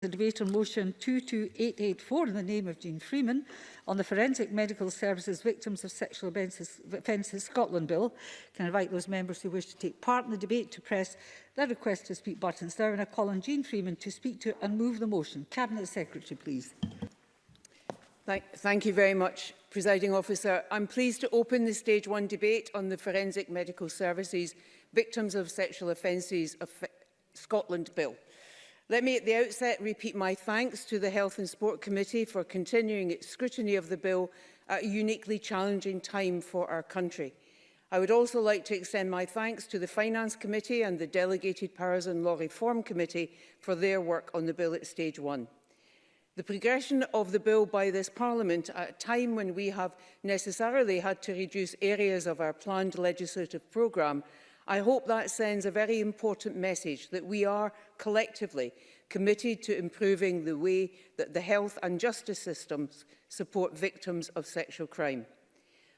The debate on motion 22884 in the name of Jean Freeman on the Forensic Medical Services Victims of Sexual Offences Scotland Bill. Can I invite those members who wish to take part in the debate to press their request to speak buttons now, and I call on Jean Freeman to speak to and move the motion. Cabinet Secretary, please. Thank you very much, Presiding Officer. I'm pleased to open the Stage 1 debate on the Forensic Medical Services Victims of Sexual Offences of Scotland Bill. Let me at the outset repeat my thanks to the Health and Sport Committee for continuing its scrutiny of the bill at a uniquely challenging time for our country. I would also like to extend my thanks to the Finance Committee and the Delegated Powers and Law Reform Committee for their work on the bill at Stage 1. The progression of the bill by this Parliament at a time when we have necessarily had to reduce areas of our planned legislative programme, I hope that sends a very important message that we are collectively committed to improving the way that the health and justice systems support victims of sexual crime.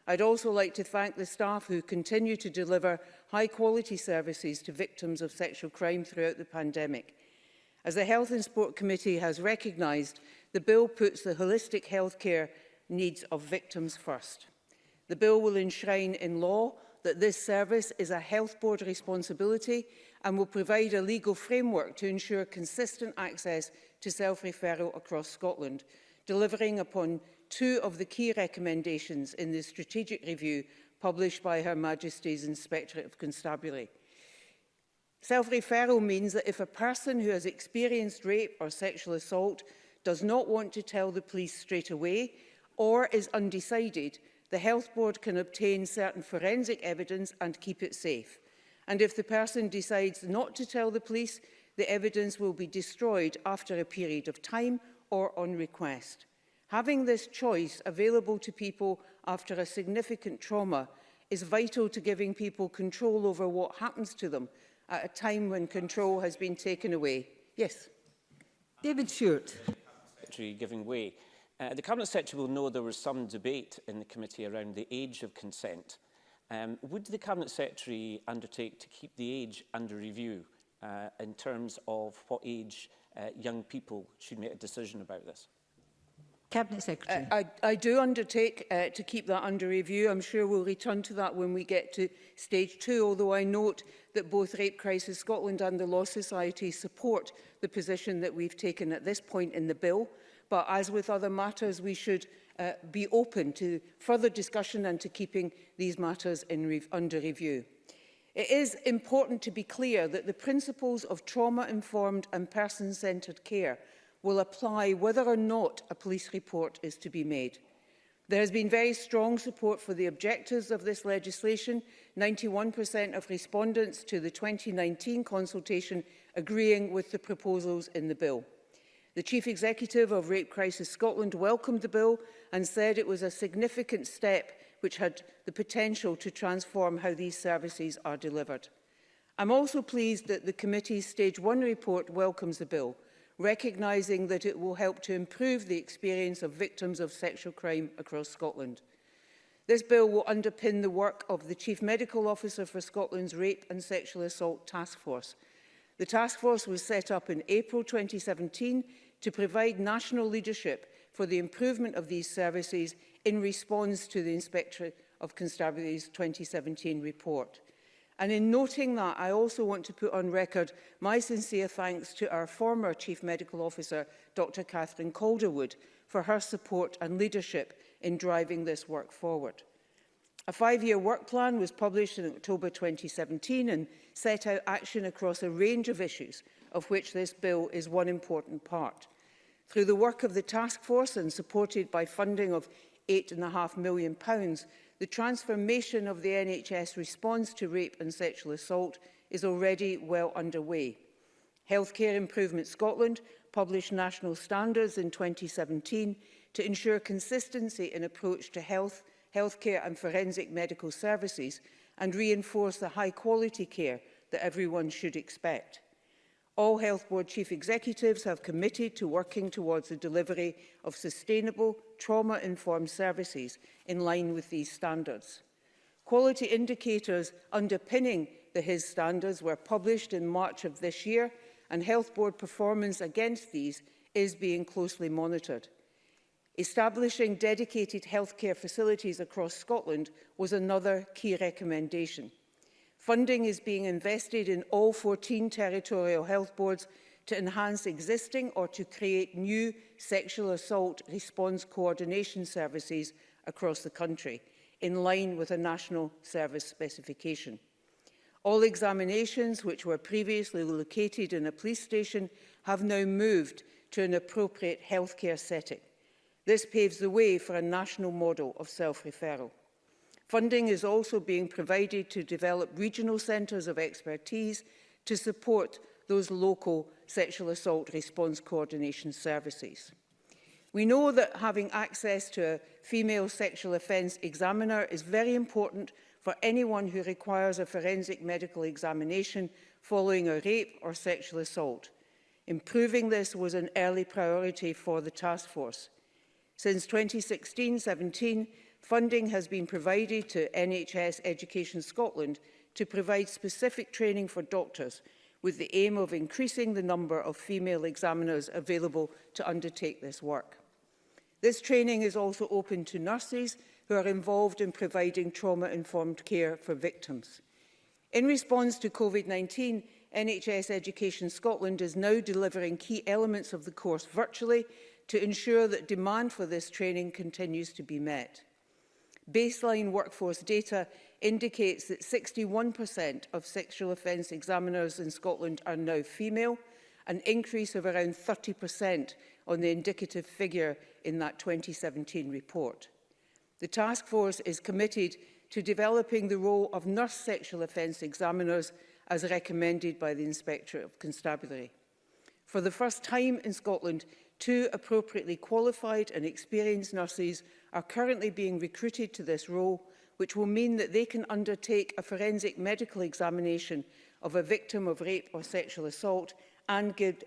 I'd also like to thank the staff who continue to deliver high-quality services to victims of sexual crime throughout the pandemic. As the Health and Sport Committee has recognised, the bill puts the holistic healthcare needs of victims first. The bill will enshrine in law that this service is a health board responsibility and will provide a legal framework to ensure consistent access to self-referral across Scotland, delivering upon two of the key recommendations in the strategic review published by Her Majesty's Inspectorate of Constabulary. Self-referral means that if a person who has experienced rape or sexual assault does not want to tell the police straight away or is undecided, the Health Board can obtain certain forensic evidence and keep it safe. And if the person decides not to tell the police, the evidence will be destroyed after a period of time or on request. Having this choice available to people after a significant trauma is vital to giving people control over what happens to them at a time when control has been taken away. Yes. David Stewart. Giving way. The Cabinet Secretary will know there was some debate in the committee around the age of consent. Would the Cabinet Secretary undertake to keep the age under review in terms of what age young people should make a decision about this? Cabinet Secretary. I do undertake to keep that under review. I'm sure we'll return to that when we get to Stage 2, although I note that both Rape Crisis Scotland and the Law Society support the position that we've taken at this point in the bill. But as with other matters, we should be open to further discussion and to keeping these matters under review. It is important to be clear that the principles of trauma-informed and person-centred care will apply whether or not a police report is to be made. There has been very strong support for the objectives of this legislation, 91% of respondents to the 2019 consultation agreeing with the proposals in the bill. The Chief Executive of Rape Crisis Scotland welcomed the bill and said it was a significant step which had the potential to transform how these services are delivered. I'm also pleased that the committee's Stage 1 report welcomes the bill, recognising that it will help to improve the experience of victims of sexual crime across Scotland. This bill will underpin the work of the Chief Medical Officer for Scotland's Rape and Sexual Assault Task Force. The task force was set up in April 2017 to provide national leadership for the improvement of these services in response to the Inspectorate of Constabulary's 2017 report. And in noting that, I also want to put on record my sincere thanks to our former Chief Medical Officer, Dr. Catherine Calderwood, for her support and leadership in driving this work forward. A 5-year work plan was published in October 2017 and set out action across a range of issues, of which this bill is one important part. Through the work of the task force and supported by funding of £8.5 million, the transformation of the NHS response to rape and sexual assault is already well underway. Healthcare Improvement Scotland published national standards in 2017 to ensure consistency in approach to healthcare and forensic medical services and reinforce the high-quality care that everyone should expect. All Health Board Chief Executives have committed to working towards the delivery of sustainable, trauma-informed services in line with these standards. Quality indicators underpinning the HIS standards were published in March of this year, and Health Board performance against these is being closely monitored. Establishing dedicated healthcare facilities across Scotland was another key recommendation. Funding is being invested in all 14 territorial health boards to enhance existing or to create new sexual assault response coordination services across the country, in line with a national service specification. All examinations which were previously located in a police station have now moved to an appropriate healthcare setting. This paves the way for a national model of self-referral. Funding is also being provided to develop regional centres of expertise to support those local sexual assault response coordination services. We know that having access to a female sexual offence examiner is very important for anyone who requires a forensic medical examination following a rape or sexual assault. Improving this was an early priority for the task force. Since 2016-17, funding has been provided to NHS Education Scotland to provide specific training for doctors, with the aim of increasing the number of female examiners available to undertake this work. This training is also open to nurses who are involved in providing trauma-informed care for victims. In response to COVID-19, NHS Education Scotland is now delivering key elements of the course virtually to ensure that demand for this training continues to be met. Baseline workforce data indicates that 61% of sexual offence examiners in Scotland are now female, an increase of around 30% on the indicative figure in that 2017 report. The task force is committed to developing the role of nurse sexual offence examiners as recommended by the Inspectorate of Constabulary. For the first time in Scotland, 2 appropriately qualified and experienced nurses are currently being recruited to this role, which will mean that they can undertake a forensic medical examination of a victim of rape or sexual assault and give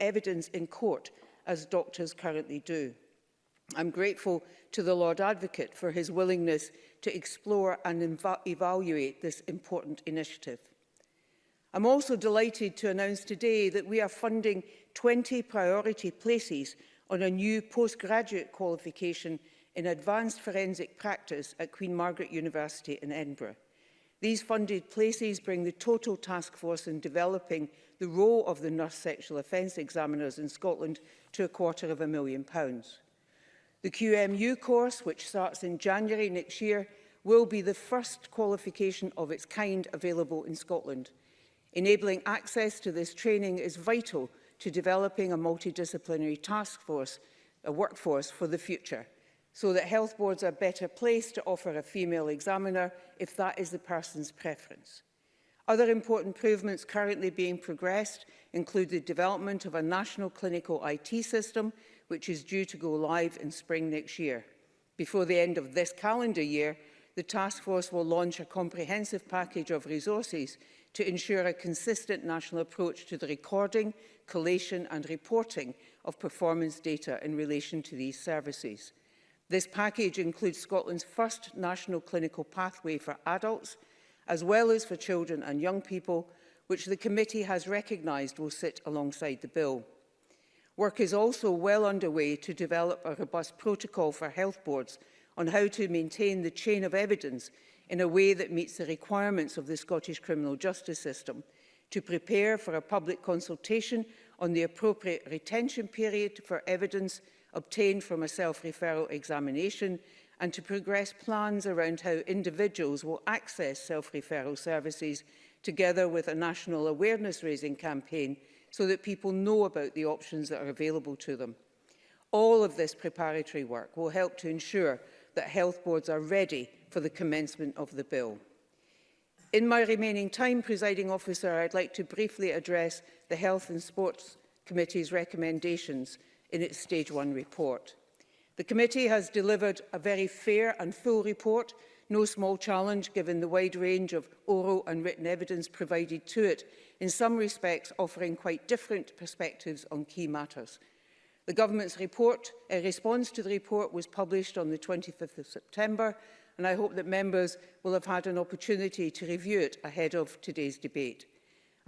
evidence in court, as doctors currently do. I'm grateful to the Lord Advocate for his willingness to explore and evaluate this important initiative. I'm also delighted to announce today that we are funding 20 priority places on a new postgraduate qualification in advanced forensic practice at Queen Margaret University in Edinburgh. These funded places bring the total task force in developing the role of the nurse sexual offence examiners in Scotland to £250,000. The QMU course, which starts in January next year, will be the first qualification of its kind available in Scotland. Enabling access to this training is vital to developing a multidisciplinary task force, a workforce for the future, so that health boards are better placed to offer a female examiner if that is the person's preference. Other important improvements currently being progressed include the development of a national clinical IT system, which is due to go live in spring next year. Before the end of this calendar year, the task force will launch a comprehensive package of resources to ensure a consistent national approach to the recording, collation and reporting of performance data in relation to these services. This package includes Scotland's first national clinical pathway for adults, as well as for children and young people, which the committee has recognised will sit alongside the bill. Work is also well underway to develop a robust protocol for health boards on how to maintain the chain of evidence in a way that meets the requirements of the Scottish criminal justice system, to prepare for a public consultation on the appropriate retention period for evidence obtained from a self-referral examination, and to progress plans around how individuals will access self-referral services, together with a national awareness-raising campaign so that people know about the options that are available to them. All of this preparatory work will help to ensure that health boards are ready for the commencement of the bill. In my remaining time, Presiding Officer, I'd like to briefly address the Health and Sports Committee's recommendations in its Stage 1 report. The committee has delivered a very fair and full report, no small challenge given the wide range of oral and written evidence provided to it, in some respects offering quite different perspectives on key matters. The Government's response to the report was published on the 25th of September, and I hope that members will have had an opportunity to review it ahead of today's debate.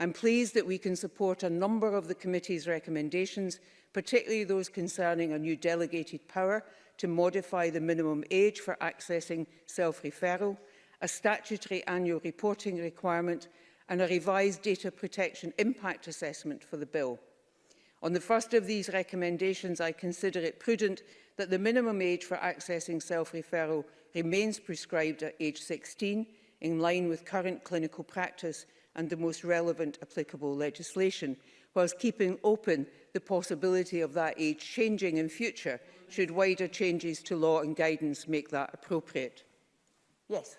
I'm pleased that we can support a number of the committee's recommendations, particularly those concerning a new delegated power to modify the minimum age for accessing self-referral, a statutory annual reporting requirement and a revised data protection impact assessment for the bill. On the first of these recommendations, I consider it prudent that the minimum age for accessing self-referral remains prescribed at age 16, in line with current clinical practice and the most relevant applicable legislation, whilst keeping open the possibility of that age changing in future should wider changes to law and guidance make that appropriate. Yes.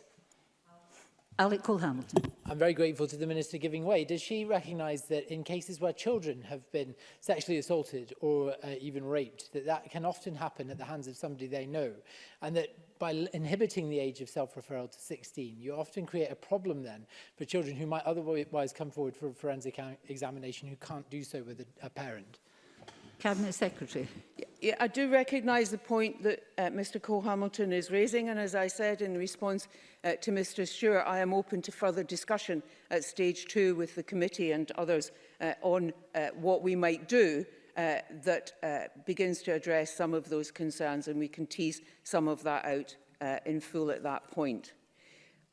Alec Cole-Hamilton. I'm very grateful to the Minister giving way. Does she recognise that in cases where children have been sexually assaulted or even raped, that can often happen at the hands of somebody they know, and that by inhibiting the age of self-referral to 16, you often create a problem then for children who might otherwise come forward for a forensic examination who can't do so with a parent? Cabinet Secretary. Yeah, I do recognise the point that Mr Cole-Hamilton is raising, and as I said in response to Mr Stewart, I am open to further discussion at stage 2 with the committee and others on what we might do that begins to address some of those concerns, and we can tease some of that out in full at that point.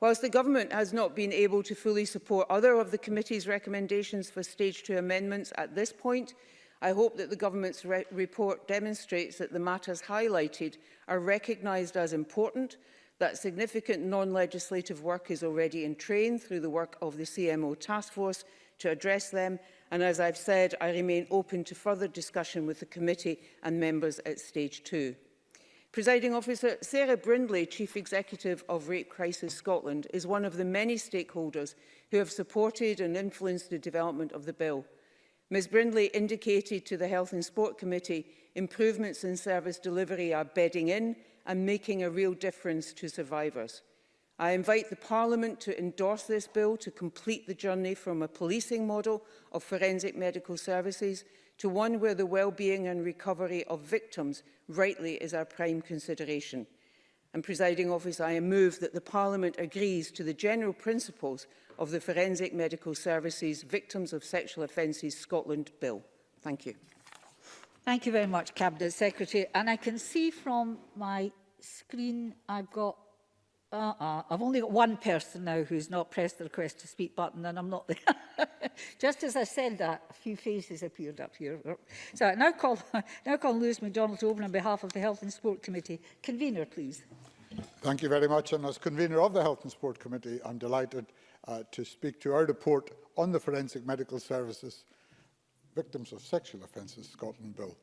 Whilst the Government has not been able to fully support other of the committee's recommendations for stage 2 amendments at this point, I hope that the Government's report demonstrates that the matters highlighted are recognised as important, that significant non-legislative work is already in train through the work of the CMO task force to address them, and as I've said, I remain open to further discussion with the committee and members at stage 2. Presiding Officer, Sarah Brindley, Chief Executive of Rape Crisis Scotland, is one of the many stakeholders who have supported and influenced the development of the bill. Ms Brindley indicated to the Health and Sport Committee improvements in service delivery are bedding in and making a real difference to survivors. I invite the Parliament to endorse this bill to complete the journey from a policing model of forensic medical services to one where the well-being and recovery of victims rightly is our prime consideration. And, Presiding Officer, I move that the Parliament agrees to the general principles of the Forensic Medical Services Victims of Sexual Offences Scotland Bill. Thank you. Thank you very much, Cabinet Secretary. And I can see from my screen I've only got one person now who's not pressed the request to speak button, and I'm not there. Just as I said that, a few faces appeared up here. So I now call Lewis MacDonald to open on behalf of the Health and Sport Committee. Convener, please. Thank you very much. And as convener of the Health and Sport Committee, I'm delighted to speak to our report on the Forensic Medical Services Victims of Sexual Offences Scotland Bill.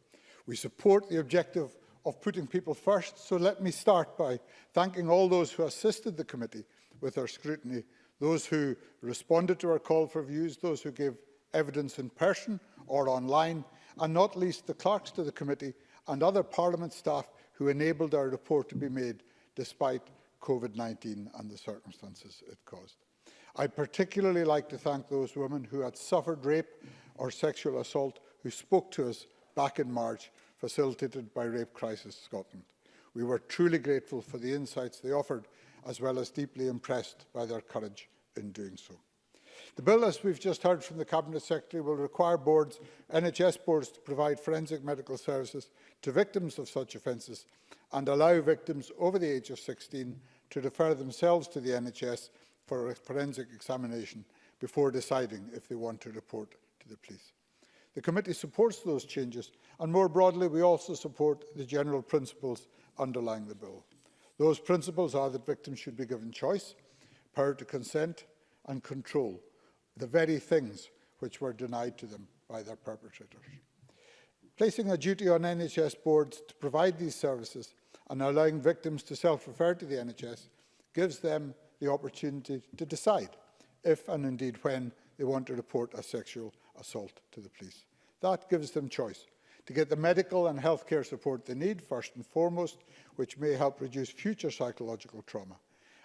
We support the objective of putting people first, so let me start by thanking all those who assisted the committee with our scrutiny, those who responded to our call for views, those who gave evidence in person or online, and not least the clerks to the committee and other Parliament staff who enabled our report to be made despite COVID-19 and the circumstances it caused. I'd particularly like to thank those women who had suffered rape or sexual assault who spoke to us back in March, facilitated by Rape Crisis Scotland. We were truly grateful for the insights they offered, as well as deeply impressed by their courage in doing so. The bill, as we've just heard from the Cabinet Secretary, will require boards, NHS boards, to provide forensic medical services to victims of such offences and allow victims over the age of 16 to refer themselves to the NHS for a forensic examination before deciding if they want to report to the police. The committee supports those changes, and more broadly, we also support the general principles underlying the bill. Those principles are that victims should be given choice, power to consent and control, the very things which were denied to them by their perpetrators. Placing a duty on NHS boards to provide these services and allowing victims to self-refer to the NHS gives them the opportunity to decide if and indeed when they want to report a sexual assault to the police. That gives them choice to get the medical and healthcare support they need, first and foremost, which may help reduce future psychological trauma.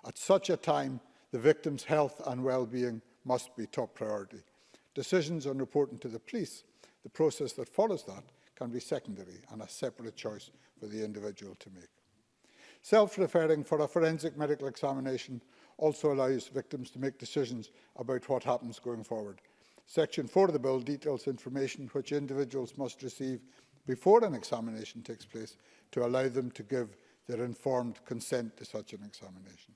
At such a time, the victim's health and well-being must be top priority. Decisions on reporting to the police, the process that follows that, can be secondary and a separate choice for the individual to make. Self-referring for a forensic medical examination also allows victims to make decisions about what happens going forward. Section 4 of the bill details information which individuals must receive before an examination takes place to allow them to give their informed consent to such an examination.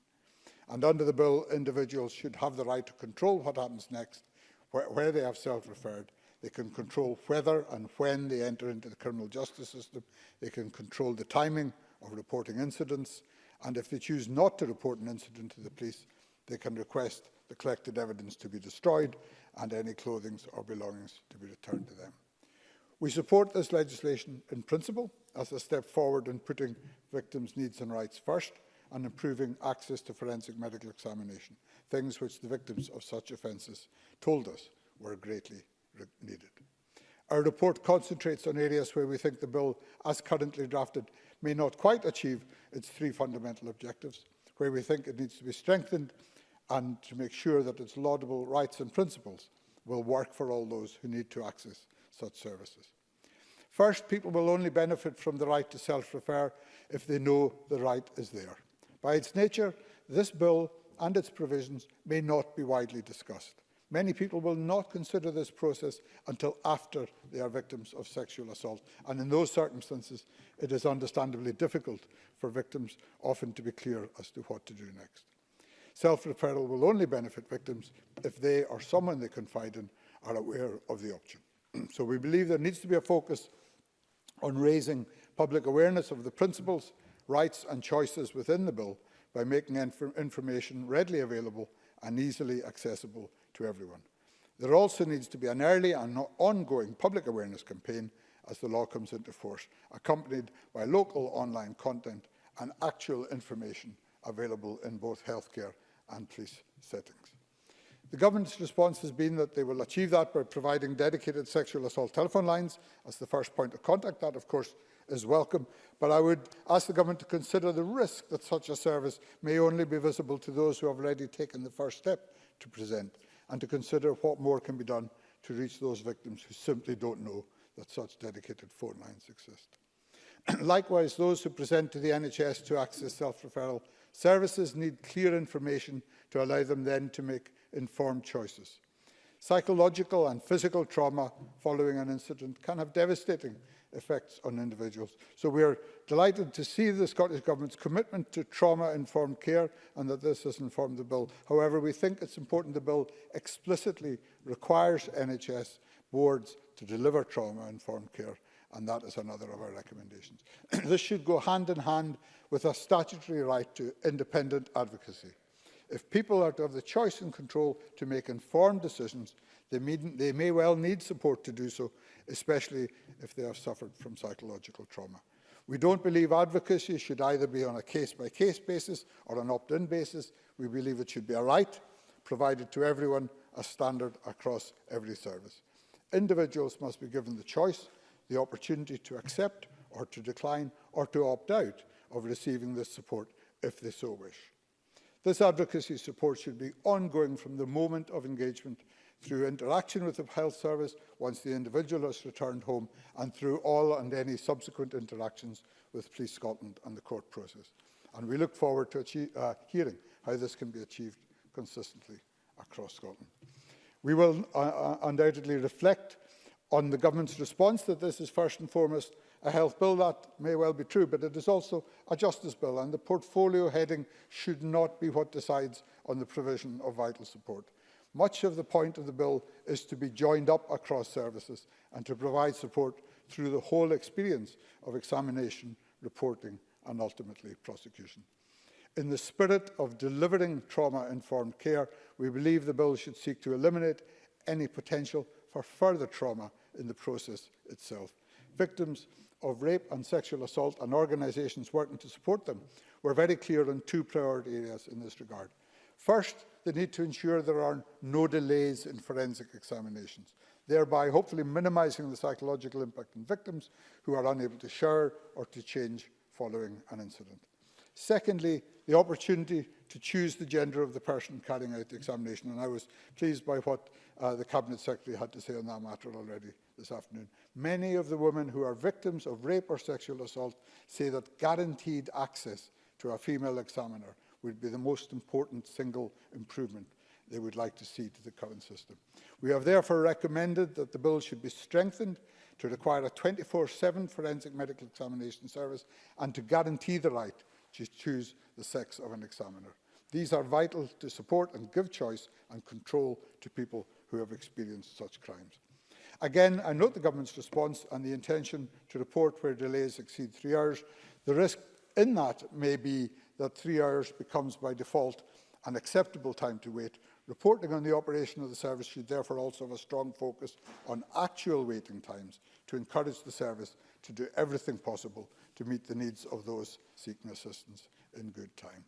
And under the bill, individuals should have the right to control what happens next, where they have self-referred. They can control whether and when they enter into the criminal justice system. They can control the timing of reporting incidents. And if they choose not to report an incident to the police, they can request the collected evidence to be destroyed and any clothing or belongings to be returned to them. We support this legislation in principle as a step forward in putting victims' needs and rights first and improving access to forensic medical examination, things which the victims of such offences told us were greatly needed. Our report concentrates on areas where we think the bill, as currently drafted, may not quite achieve its three fundamental objectives, where we think it needs to be strengthened and to make sure that its laudable rights and principles will work for all those who need to access such services. First, people will only benefit from the right to self-refer if they know the right is there. By its nature, this bill and its provisions may not be widely discussed. Many people will not consider this process until after they are victims of sexual assault, and in those circumstances, it is understandably difficult for victims often to be clear as to what to do next. Self-referral will only benefit victims if they or someone they confide in are aware of the option. So we believe there needs to be a focus on raising public awareness of the principles, rights and choices within the bill by making information readily available and easily accessible to everyone. There also needs to be an early and ongoing public awareness campaign as the law comes into force, accompanied by local online content and actual information available in both healthcare and police settings. The government's response has been that they will achieve that by providing dedicated sexual assault telephone lines as the first point of contact. That, of course, is welcome, but I would ask the government to consider the risk that such a service may only be visible to those who have already taken the first step to present, and to consider what more can be done to reach those victims who simply don't know that such dedicated phone lines exist. Likewise, those who present to the NHS to access self-referral services need clear information to allow them then to make informed choices. Psychological and physical trauma following an incident can have devastating effects on individuals. So we are delighted to see the Scottish Government's commitment to trauma-informed care and that this has informed the bill. However, we think it's important the bill explicitly requires NHS boards to deliver trauma-informed care, and that is another of our recommendations. This should go hand in hand with a statutory right to independent advocacy. If people are to have the choice and control to make informed decisions, they may well need support to do so, especially if they have suffered from psychological trauma. We don't believe advocacy should either be on a case-by-case basis or an opt-in basis. We believe it should be a right provided to everyone as standard across every service. Individuals must be given the choice, the opportunity to accept or to decline or to opt out of receiving this support if they so wish. This advocacy support should be ongoing from the moment of engagement through interaction with the health service once the individual has returned home and through all and any subsequent interactions with Police Scotland and the court process. And we look forward to hearing how this can be achieved consistently across Scotland. We will undoubtedly reflect on the government's response that this is first and foremost a health bill. That may well be true, but it is also a justice bill, and the portfolio heading should not be what decides on the provision of vital support. Much of the point of the bill is to be joined up across services and to provide support through the whole experience of examination, reporting and ultimately prosecution. In the spirit of delivering trauma-informed care, we believe the bill should seek to eliminate any potential for further trauma in the process itself. Victims of rape and sexual assault and organisations working to support them were very clear on two priority areas in this regard. First, they need to ensure there are no delays in forensic examinations, thereby hopefully minimising the psychological impact on victims who are unable to share or to change following an incident. Secondly, the opportunity to choose the gender of the person carrying out the examination, and I was pleased by what the Cabinet Secretary had to say on that matter already this afternoon. Many of the women who are victims of rape or sexual assault say that guaranteed access to a female examiner would be the most important single improvement they would like to see to the current system. We have therefore recommended that the bill should be strengthened to require a 24/7 forensic medical examination service and to guarantee the right to choose the sex of an examiner. These are vital to support and give choice and control to people who have experienced such crimes. Again, I note the Government's response and the intention to report where delays exceed 3 hours. The risk in that may be that 3 hours becomes by default an acceptable time to wait. Reporting on the operation of the service should therefore also have a strong focus on actual waiting times to encourage the service to do everything possible to meet the needs of those seeking assistance in good time.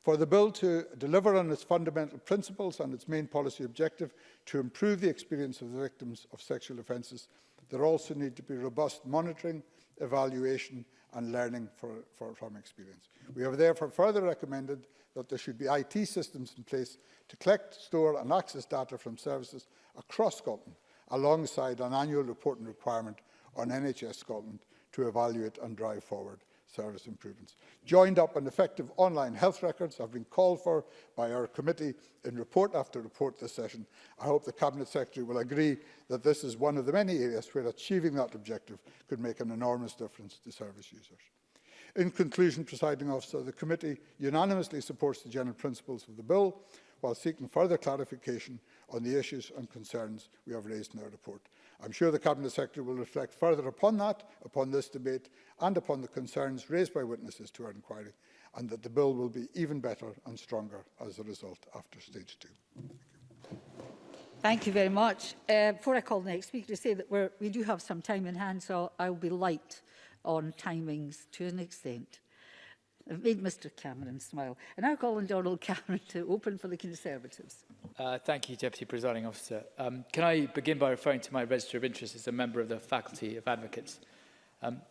For the bill to deliver on its fundamental principles and its main policy objective to improve the experience of the victims of sexual offences, there also need to be robust monitoring, evaluation and learning from experience. We have therefore further recommended that there should be IT systems in place to collect, store and access data from services across Scotland, alongside an annual reporting requirement on NHS Scotland to evaluate and drive forward service improvements. Joined up and effective online health records have been called for by our committee in report after report this session. I hope the Cabinet Secretary will agree that this is one of the many areas where achieving that objective could make an enormous difference to service users. In conclusion, Presiding Officer, the committee unanimously supports the general principles of the bill while seeking further clarification on the issues and concerns we have raised in our report. I'm sure the Cabinet Secretary will reflect further upon that, upon this debate and upon the concerns raised by witnesses to our inquiry, and that the bill will be even better and stronger as a result after stage 2. Thank you very much. Before I call the next speaker, to say that we do have some time in hand, so I will be light on timings to an extent. I've made Mr Cameron smile. And now call on Donald Cameron to open for the Conservatives. Thank you, Deputy Presiding Officer. Can I begin by referring to my register of interest as a member of the Faculty of Advocates?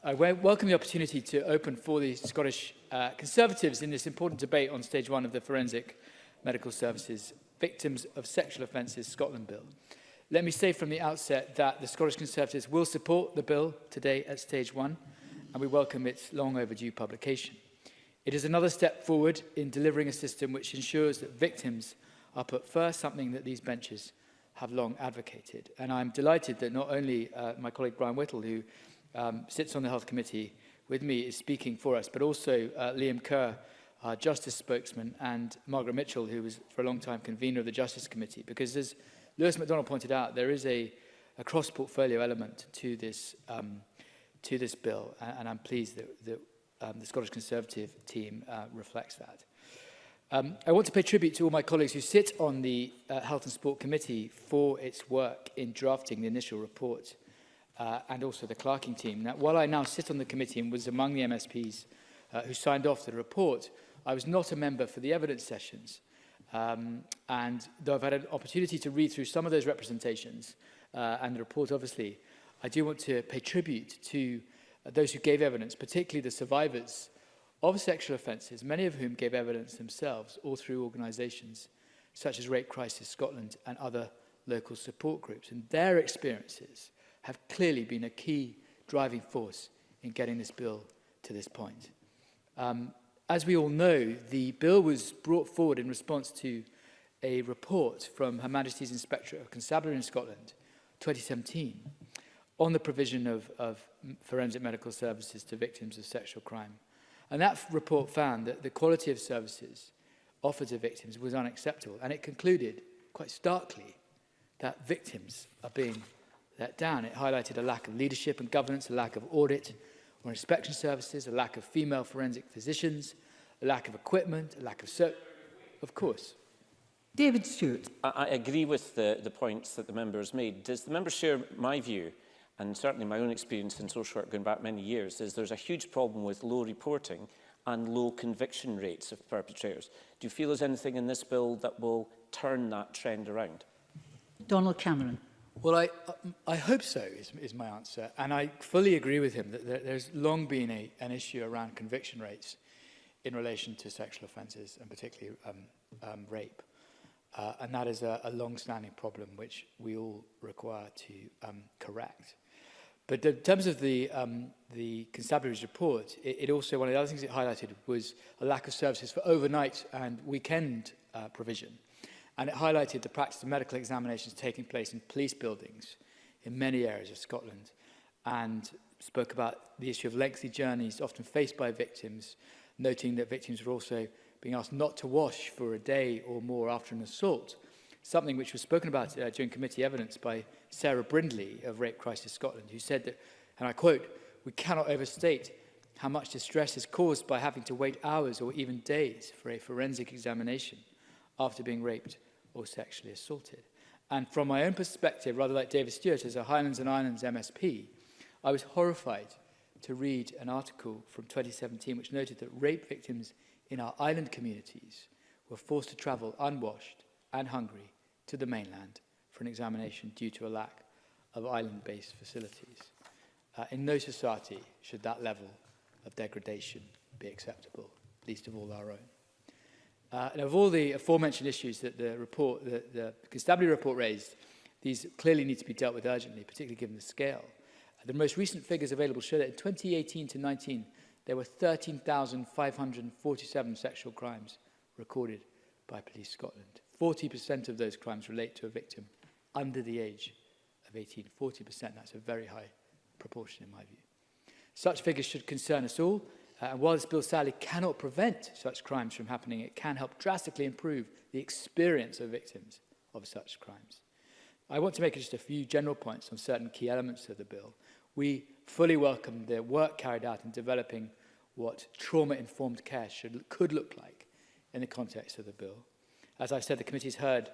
I welcome the opportunity to open for the Scottish Conservatives in this important debate on stage 1 of the Forensic Medical Services Victims of Sexual Offences Scotland Bill. Let me say from the outset that the Scottish Conservatives will support the bill today at stage 1, and we welcome its long overdue publication. It is another step forward in delivering a system which ensures that victims are put first, something that these benches have long advocated. And I'm delighted that not only my colleague Brian Whittle, who sits on the Health Committee with me, is speaking for us, but also Liam Kerr, our Justice spokesman, and Margaret Mitchell, who was for a long time convener of the Justice Committee. Because as Lewis MacDonald pointed out, there is a cross-portfolio element to this bill, and I'm pleased that the Scottish Conservative team reflects that. I want to pay tribute to all my colleagues who sit on the Health and Sport Committee for its work in drafting the initial report, and also the clerking team. Now, while I now sit on the committee and was among the MSPs who signed off the report, I was not a member for the evidence sessions. And though I've had an opportunity to read through some of those representations and the report, obviously, I do want to pay tribute to those who gave evidence, particularly the survivors of sexual offences, many of whom gave evidence themselves, all through organisations such as Rape Crisis Scotland and other local support groups. And their experiences have clearly been a key driving force in getting this bill to this point. As we all know, the bill was brought forward in response to a report from Her Majesty's Inspectorate of Constabulary in Scotland, 2017, on the provision of forensic medical services to victims of sexual crime. And that report found that the quality of services offered to victims was unacceptable. And it concluded, quite starkly, that victims are being let down. It highlighted a lack of leadership and governance, a lack of audit or inspection services, a lack of female forensic physicians, a lack of equipment, a lack of... Of course. David Stewart. I agree with the points that the member has made. Does the member share my view, and certainly my own experience in social work going back many years, is there's a huge problem with low reporting and low conviction rates of perpetrators? Do you feel there's anything in this bill that will turn that trend around? Donald Cameron. Well, I hope so, is my answer. And I fully agree with him that there's long been an issue around conviction rates in relation to sexual offences, and particularly rape. And that is a long-standing problem which we all require to correct. But in terms of the Constabulary's report, it also, one of the other things it highlighted was a lack of services for overnight and weekend provision. And it highlighted the practice of medical examinations taking place in police buildings in many areas of Scotland, and spoke about the issue of lengthy journeys often faced by victims, noting that victims were also being asked not to wash for a day or more after an assault, something which was spoken about during committee evidence by Sarah Brindley of Rape Crisis Scotland, who said that, and I quote, "We cannot overstate how much distress is caused by having to wait hours or even days for a forensic examination after being raped or sexually assaulted." And from my own perspective, rather like David Stewart as a Highlands and Islands MSP, I was horrified to read an article from 2017 which noted that rape victims in our island communities were forced to travel unwashed and hungry to the mainland for an examination due to a lack of island-based facilities. In no society should that level of degradation be acceptable, least of all our own. And of all the aforementioned issues that the constabulary report raised, these clearly need to be dealt with urgently, particularly given the scale. The most recent figures available show that in 2018 to 19, there were 13,547 sexual crimes recorded by Police Scotland. 40% of those crimes relate to a victim under the age of 18. 40%, that's a very high proportion in my view. Such figures should concern us all, and while this bill sadly cannot prevent such crimes from happening, it can help drastically improve the experience of victims of such crimes. I want to make just a few general points on certain key elements of the bill. We fully welcome the work carried out in developing what trauma-informed care could look like in the context of the bill. As I said, the committee has heard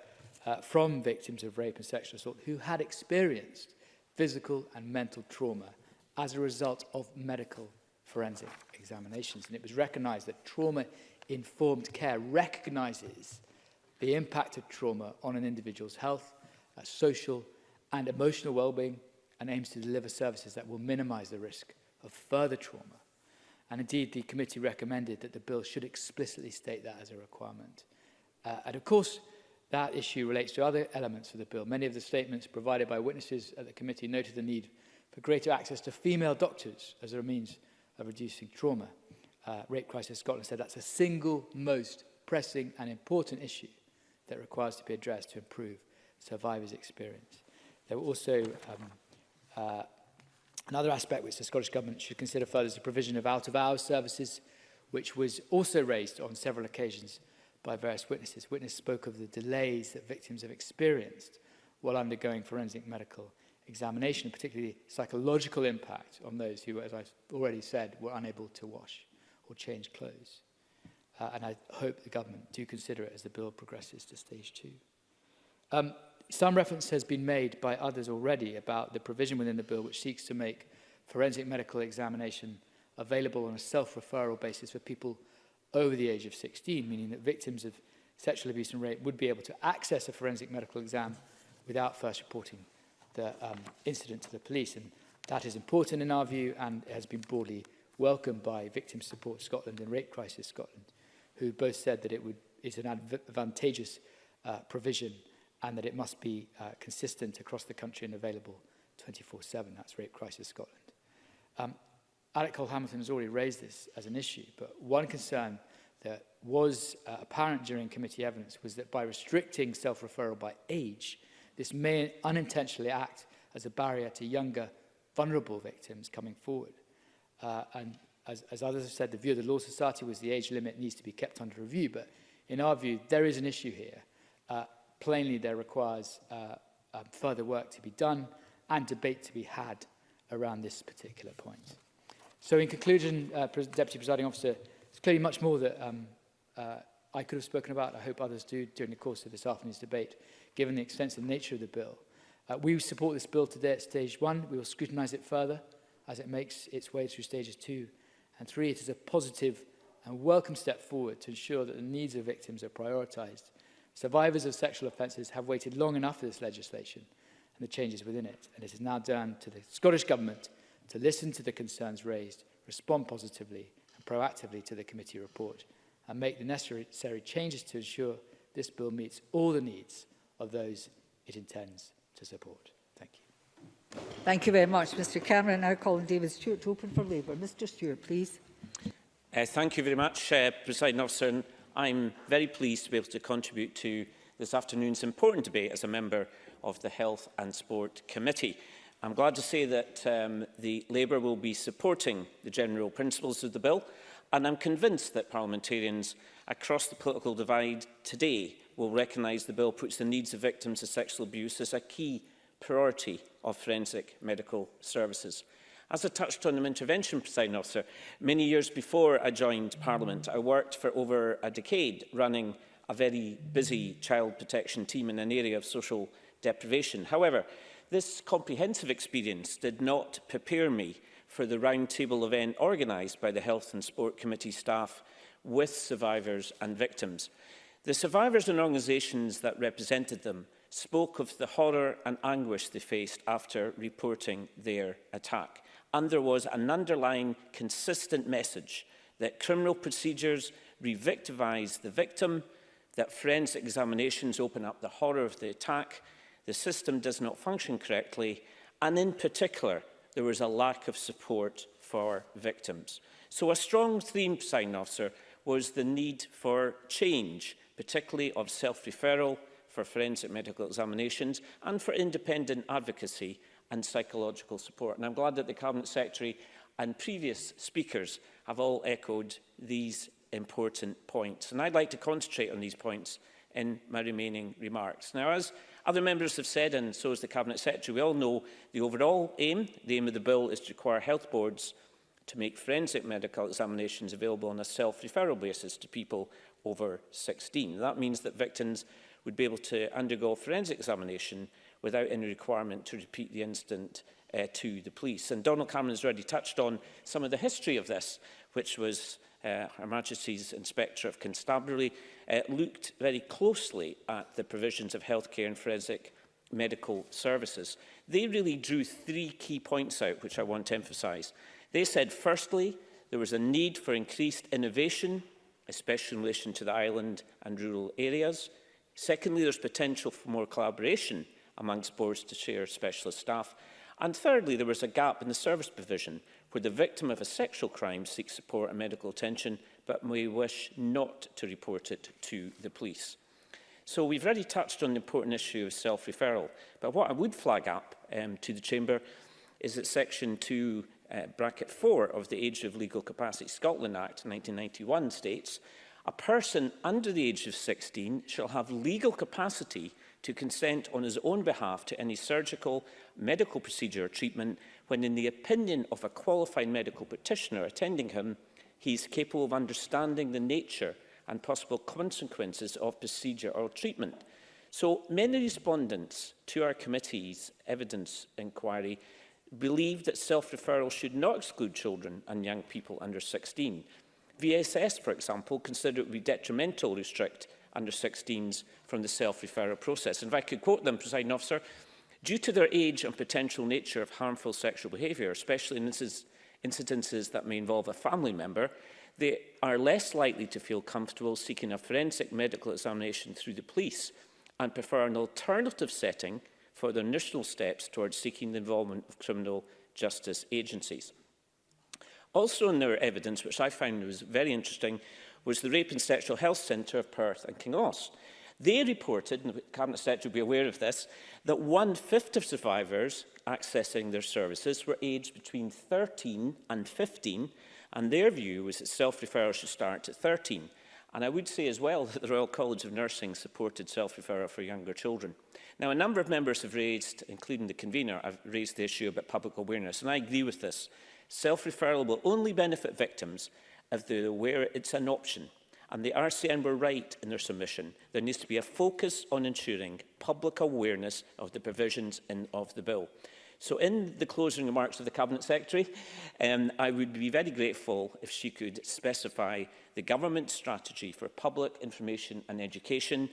from victims of rape and sexual assault who had experienced physical and mental trauma as a result of medical forensic examinations. And it was recognised that trauma-informed care recognises the impact of trauma on an individual's health, social and emotional well-being, and aims to deliver services that will minimise the risk of further trauma. And indeed, the committee recommended that the bill should explicitly state that as a requirement. And of course, that issue relates to other elements of the bill. Many of the statements provided by witnesses at the committee noted the need for greater access to female doctors as a means of reducing trauma. Rape Crisis Scotland said that's a single most pressing and important issue that requires to be addressed to improve survivors' experience. There were also another aspect which the Scottish Government should consider further is the provision of out-of-hours services, which was also raised on several occasions by various witnesses. Witnesses spoke of the delays that victims have experienced while undergoing forensic medical examination, particularly psychological impact on those who, as I've already said, were unable to wash or change clothes. And I hope the government do consider it as the bill progresses to stage 2. Some reference has been made by others already about the provision within the bill which seeks to make forensic medical examination available on a self-referral basis for people over the age of 16, meaning that victims of sexual abuse and rape would be able to access a forensic medical exam without first reporting the incident to the police. And that is important in our view, and has been broadly welcomed by Victim Support Scotland and Rape Crisis Scotland, who both said that it's an advantageous provision and that it must be consistent across the country and available 24/7. That's Rape Crisis Scotland. Alec Cole-Hamilton has already raised this as an issue, but one concern that was apparent during committee evidence was that by restricting self-referral by age, this may unintentionally act as a barrier to younger, vulnerable victims coming forward. And as others have said, the view of the Law Society was the age limit needs to be kept under review, but in our view, there is an issue here. Plainly, there requires further work to be done and debate to be had around this particular point. So in conclusion, Deputy Presiding Officer, there's clearly much more that I could have spoken about. I hope others do during the course of this afternoon's debate, given the extensive nature of the bill. We support this bill today at stage 1. We will scrutinise it further as it makes its way through stages 2 and 3. It is a positive and welcome step forward to ensure that the needs of victims are prioritised. Survivors of sexual offences have waited long enough for this legislation and the changes within it, and it is now down to the Scottish Government to listen to the concerns raised, respond positively and proactively to the committee report, and make the necessary changes to ensure this bill meets all the needs of those it intends to support. Thank you. Thank you very much, Mr Cameron. Now calling David Stewart to open for Labour. Mr Stewart, please. Thank you very much, Presiding Officer. I'm very pleased to be able to contribute to this afternoon's important debate as a member of the Health and Sport Committee. I'm glad to say that the Labour will be supporting the general principles of the bill, and I'm convinced that parliamentarians across the political divide today will recognise the bill puts the needs of victims of sexual abuse as a key priority of forensic medical services. As I touched on in the intervention, Presiding Officer, many years before I joined Parliament, I worked for over a decade running a very busy child protection team in an area of social deprivation. However, this comprehensive experience did not prepare me for the roundtable event organised by the Health and Sport Committee staff with survivors and victims. The survivors and organisations that represented them spoke of the horror and anguish they faced after reporting their attack. And there was an underlying consistent message that criminal procedures re-victimise the victim, that forensic examinations open up the horror of the attack, the system does not function correctly, and in particular, there was a lack of support for victims. So a strong theme, Presiding Officer, was the need for change, particularly of self-referral for forensic medical examinations and for independent advocacy and psychological support. And I'm glad that the Cabinet Secretary and previous speakers have all echoed these important points. And I'd like to concentrate on these points in my remaining remarks. Now, as other members have said, and so has the Cabinet Secretary, we all know the overall aim. The aim of the bill is to require health boards to make forensic medical examinations available on a self-referral basis to people over 16. That means that victims would be able to undergo forensic examination without any requirement to repeat the incident to the police. And Donald Cameron has already touched on some of the history of this, which was Her Majesty's Inspector of Constabulary looked very closely at the provisions of healthcare and forensic medical services. They really drew three key points out, which I want to emphasise. They said, firstly, there was a need for increased innovation, especially in relation to the island and rural areas. Secondly, there's potential for more collaboration amongst boards to share specialist staff. And thirdly, there was a gap in the service provision where the victim of a sexual crime seeks support and medical attention but may wish not to report it to the police. So we've already touched on the important issue of self-referral, but what I would flag up to the Chamber is that Section 2, bracket 4 of the Age of Legal Capacity Scotland Act 1991 states, a person under the age of 16 shall have legal capacity to consent on his own behalf to any surgical, medical procedure or treatment when, in the opinion of a qualified medical practitioner attending him, he is capable of understanding the nature and possible consequences of procedure or treatment. So many respondents to our committee's evidence inquiry believe that self-referral should not exclude children and young people under 16. VSS, for example, consider it would be detrimental to restrict under 16s from the self-referral process. And if I could quote them, Presiding Officer, due to their age and potential nature of harmful sexual behaviour, especially in incidences that may involve a family member, they are less likely to feel comfortable seeking a forensic medical examination through the police and prefer an alternative setting for their initial steps towards seeking the involvement of criminal justice agencies. Also in their evidence, which I found was very interesting, was the Rape and Sexual Health Centre of Perth and Kinloss. They reported, and the Cabinet Secretary will be aware of this, that 1/5 of survivors accessing their services were aged between 13 and 15, and their view was that self-referral should start at 13. And I would say as well that the Royal College of Nursing supported self-referral for younger children. Now, a number of members have raised, including the convener, have raised the issue about public awareness, and I agree with this. Self-referral will only benefit victims if they're aware it's an option. And the RCN were right in their submission. There needs to be a focus on ensuring public awareness of the provisions of the bill. So in the closing remarks of the Cabinet Secretary, I would be very grateful if she could specify the government strategy for public information and education.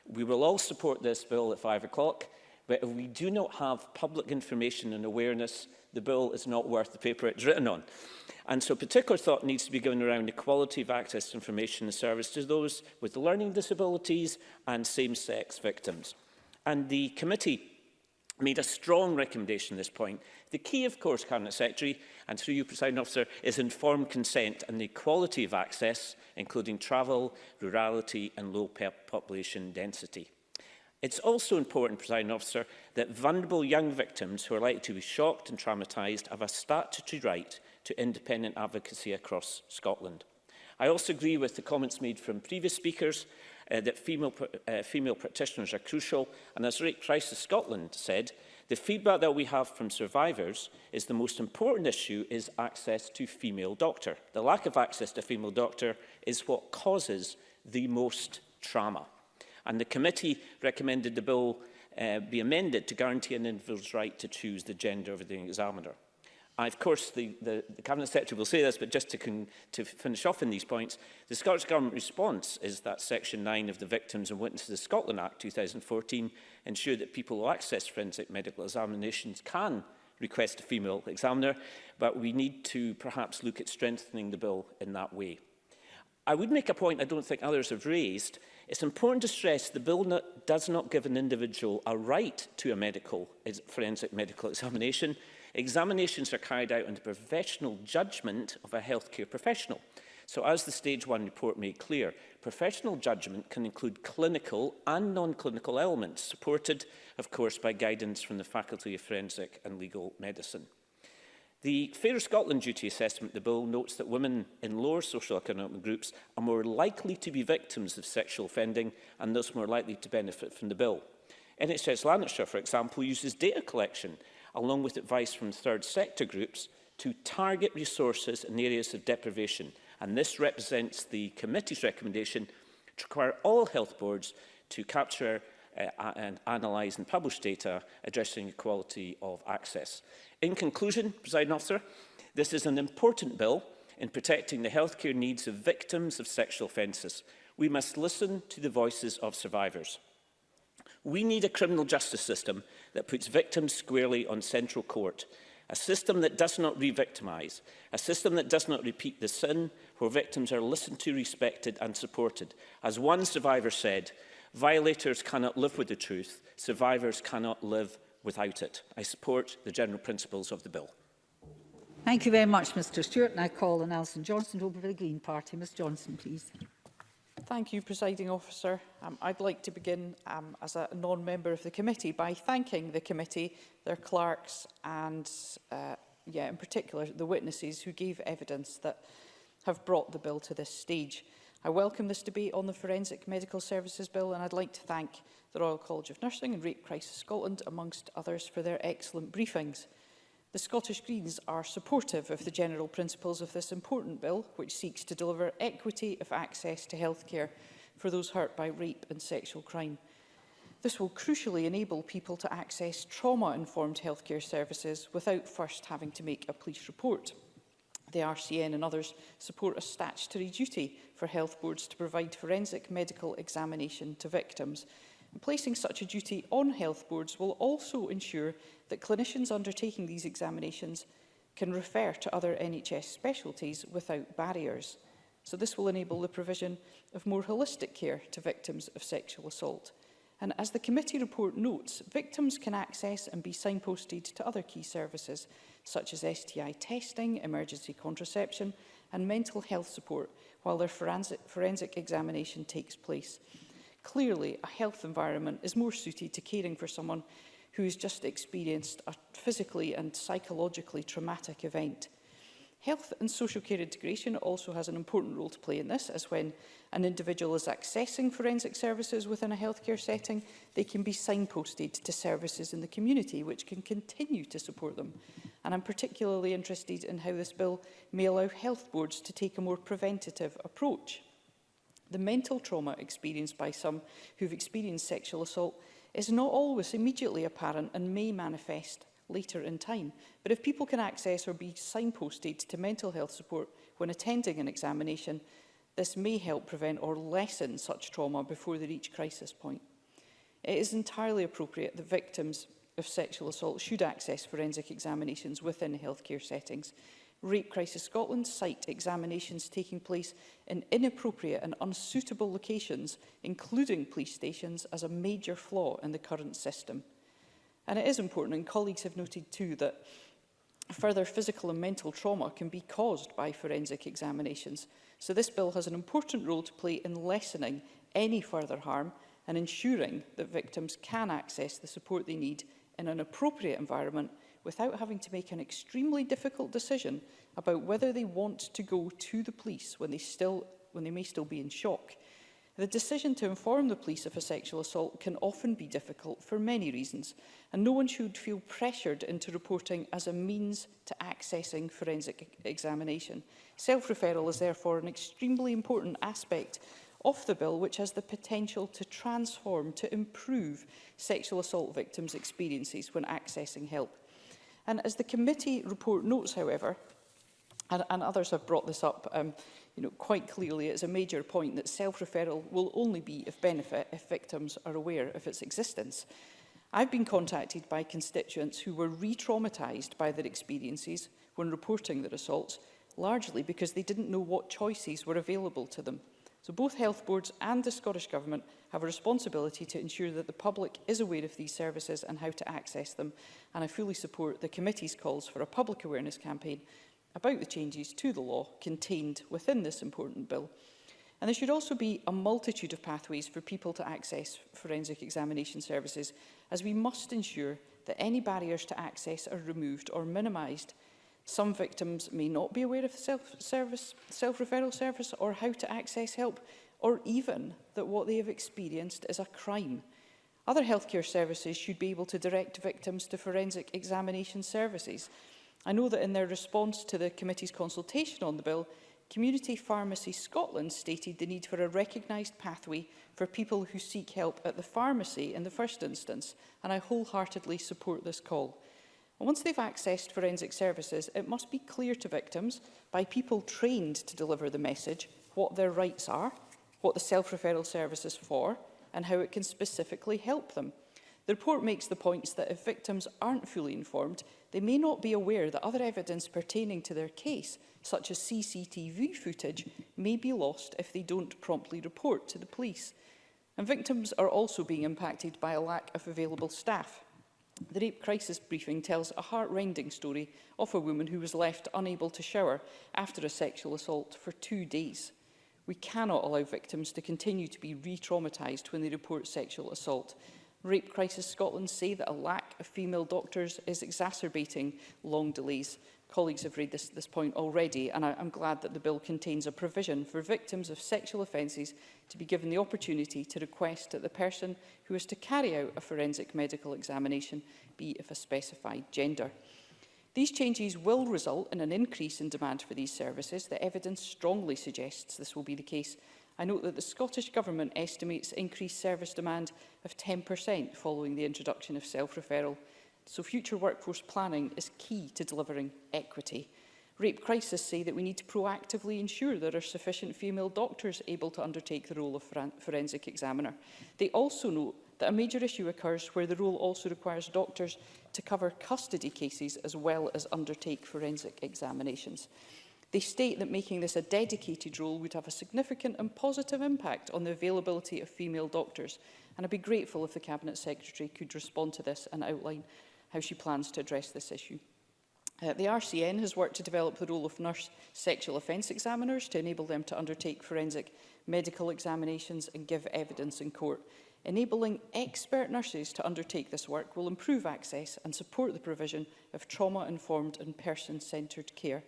We will all support this bill at 5 o'clock, but if we do not have public information and awareness, the bill is not worth the paper it's written on. And so particular thought needs to be given around the quality of access to information and service to those with learning disabilities and same-sex victims. And the committee made a strong recommendation at this point. The key, of course, Cabinet Secretary, and through you, Presiding Officer, is informed consent and the quality of access, including travel, rurality and low population density. It's also important, Presiding Officer, that vulnerable young victims who are likely to be shocked and traumatised have a statutory right to independent advocacy across Scotland. I also agree with the comments made from previous speakers that female practitioners are crucial, and as Rape Crisis Scotland said, the feedback that we have from survivors is the most important issue is access to female doctor. The lack of access to female doctor is what causes the most trauma. And the committee recommended the bill be amended to guarantee an individual's right to choose the gender of the examiner. Of course, the Cabinet Secretary will say this, but just to finish off in these points, the Scottish Government response is that Section 9 of the Victims and Witnesses of Scotland Act 2014 ensure that people who access forensic medical examinations can request a female examiner, but we need to perhaps look at strengthening the bill in that way. I would make a point I don't think others have raised. It's important to stress the bill does not give an individual a right to a forensic medical examination. Examinations are carried out on the professional judgment of a healthcare professional. So as the Stage 1 report made clear, professional judgment can include clinical and non-clinical elements, supported, of course, by guidance from the Faculty of Forensic and Legal Medicine. The Fairer Scotland Duty Assessment, the bill, notes that women in lower socio-economic groups are more likely to be victims of sexual offending and thus more likely to benefit from the bill. NHS Lanarkshire, for example, uses data collection along with advice from third sector groups to target resources in areas of deprivation. And this represents the committee's recommendation to require all health boards to capture and analyse and publish data addressing equality of access. In conclusion, Presiding Officer, this is an important bill in protecting the healthcare needs of victims of sexual offences. We must listen to the voices of survivors. We need a criminal justice system that puts victims squarely on central court, a system that does not re-victimise, a system that does not repeat the sin, where victims are listened to, respected and supported. As one survivor said, violators cannot live with the truth, survivors cannot live without it. I support the general principles of the bill. Thank you very much, Mr Stewart. And I call on Alison Johnson, who will be for the Green Party. Ms Johnson, please. Thank you, Presiding Officer. I'd like to begin as a non-member of the committee by thanking the committee, their clerks and, in particular, the witnesses who gave evidence that have brought the bill to this stage. I welcome this debate on the Forensic Medical Services Bill, and I'd like to thank the Royal College of Nursing and Rape Crisis Scotland, amongst others, for their excellent briefings. The Scottish Greens are supportive of the general principles of this important bill, which seeks to deliver equity of access to healthcare for those hurt by rape and sexual crime. This will crucially enable people to access trauma-informed healthcare services without first having to make a police report. The RCN and others support a statutory duty for health boards to provide forensic medical examination to victims. And placing such a duty on health boards will also ensure that clinicians undertaking these examinations can refer to other NHS specialties without barriers. So this will enable the provision of more holistic care to victims of sexual assault. And as the committee report notes, victims can access and be signposted to other key services such as STI testing, emergency contraception and mental health support while their forensic examination takes place. Clearly, a health environment is more suited to caring for someone who has just experienced a physically and psychologically traumatic event. Health and social care integration also has an important role to play in this, as when an individual is accessing forensic services within a healthcare setting, they can be signposted to services in the community which can continue to support them. And I'm particularly interested in how this bill may allow health boards to take a more preventative approach. The mental trauma experienced by some who've experienced sexual assault is not always immediately apparent and may manifest later in time. But if people can access or be signposted to mental health support when attending an examination, this may help prevent or lessen such trauma before they reach crisis point. It is entirely appropriate that victims of sexual assault should access forensic examinations within healthcare settings. Rape Crisis Scotland cite examinations taking place in inappropriate and unsuitable locations, including police stations, as a major flaw in the current system. And it is important, and colleagues have noted too, that further physical and mental trauma can be caused by forensic examinations. So this bill has an important role to play in lessening any further harm and ensuring that victims can access the support they need in an appropriate environment without having to make an extremely difficult decision about whether they want to go to the police when they may still be in shock. The decision to inform the police of a sexual assault can often be difficult for many reasons, and no one should feel pressured into reporting as a means to accessing forensic examination. Self-referral is therefore an extremely important aspect of the bill, which has the potential to transform, to improve sexual assault victims' experiences when accessing help. And as the committee report notes, however, and others have brought this up quite clearly, it's a major point that self-referral will only be of benefit if victims are aware of its existence. I've been contacted by constituents who were re-traumatised by their experiences when reporting their assaults, largely because they didn't know what choices were available to them. So both health boards and the Scottish Government have a responsibility to ensure that the public is aware of these services and how to access them, and I fully support the committee's calls for a public awareness campaign about the changes to the law contained within this important bill. And there should also be a multitude of pathways for people to access forensic examination services, as we must ensure that any barriers to access are removed or minimised. Some victims may not be aware of the self-referral service or how to access help, or even that what they have experienced is a crime. Other healthcare services should be able to direct victims to forensic examination services. I know that in their response to the committee's consultation on the bill, Community Pharmacy Scotland stated the need for a recognised pathway for people who seek help at the pharmacy in the first instance, and I wholeheartedly support this call. And once they've accessed forensic services, it must be clear to victims, by people trained to deliver the message, what their rights are, what the self-referral service is for, and how it can specifically help them. The report makes the points that if victims aren't fully informed, they may not be aware that other evidence pertaining to their case, such as CCTV footage, may be lost if they don't promptly report to the police. And victims are also being impacted by a lack of available staff. The rape crisis briefing tells a heart-rending story of a woman who was left unable to shower after a sexual assault for 2 days. We cannot allow victims to continue to be re-traumatised when they report sexual assault. Rape Crisis Scotland say that a lack of female doctors is exacerbating long delays. Colleagues have raised this point already, and I'm glad that the bill contains a provision for victims of sexual offences to be given the opportunity to request that the person who is to carry out a forensic medical examination be of a specified gender. These changes will result in an increase in demand for these services. The evidence strongly suggests this will be the case. I note that the Scottish Government estimates increased service demand of 10% following the introduction of self-referral. So future workforce planning is key to delivering equity. Rape Crisis say that we need to proactively ensure there are sufficient female doctors able to undertake the role of forensic examiner. They also note that a major issue occurs where the role also requires doctors to cover custody cases as well as undertake forensic examinations. They state that making this a dedicated role would have a significant and positive impact on the availability of female doctors, and I'd be grateful if the Cabinet Secretary could respond to this and outline how she plans to address this issue. The RCN has worked to develop the role of nurse sexual offence examiners to enable them to undertake forensic medical examinations and give evidence in court. Enabling expert nurses to undertake this work will improve access and support the provision of trauma-informed and person-centred care.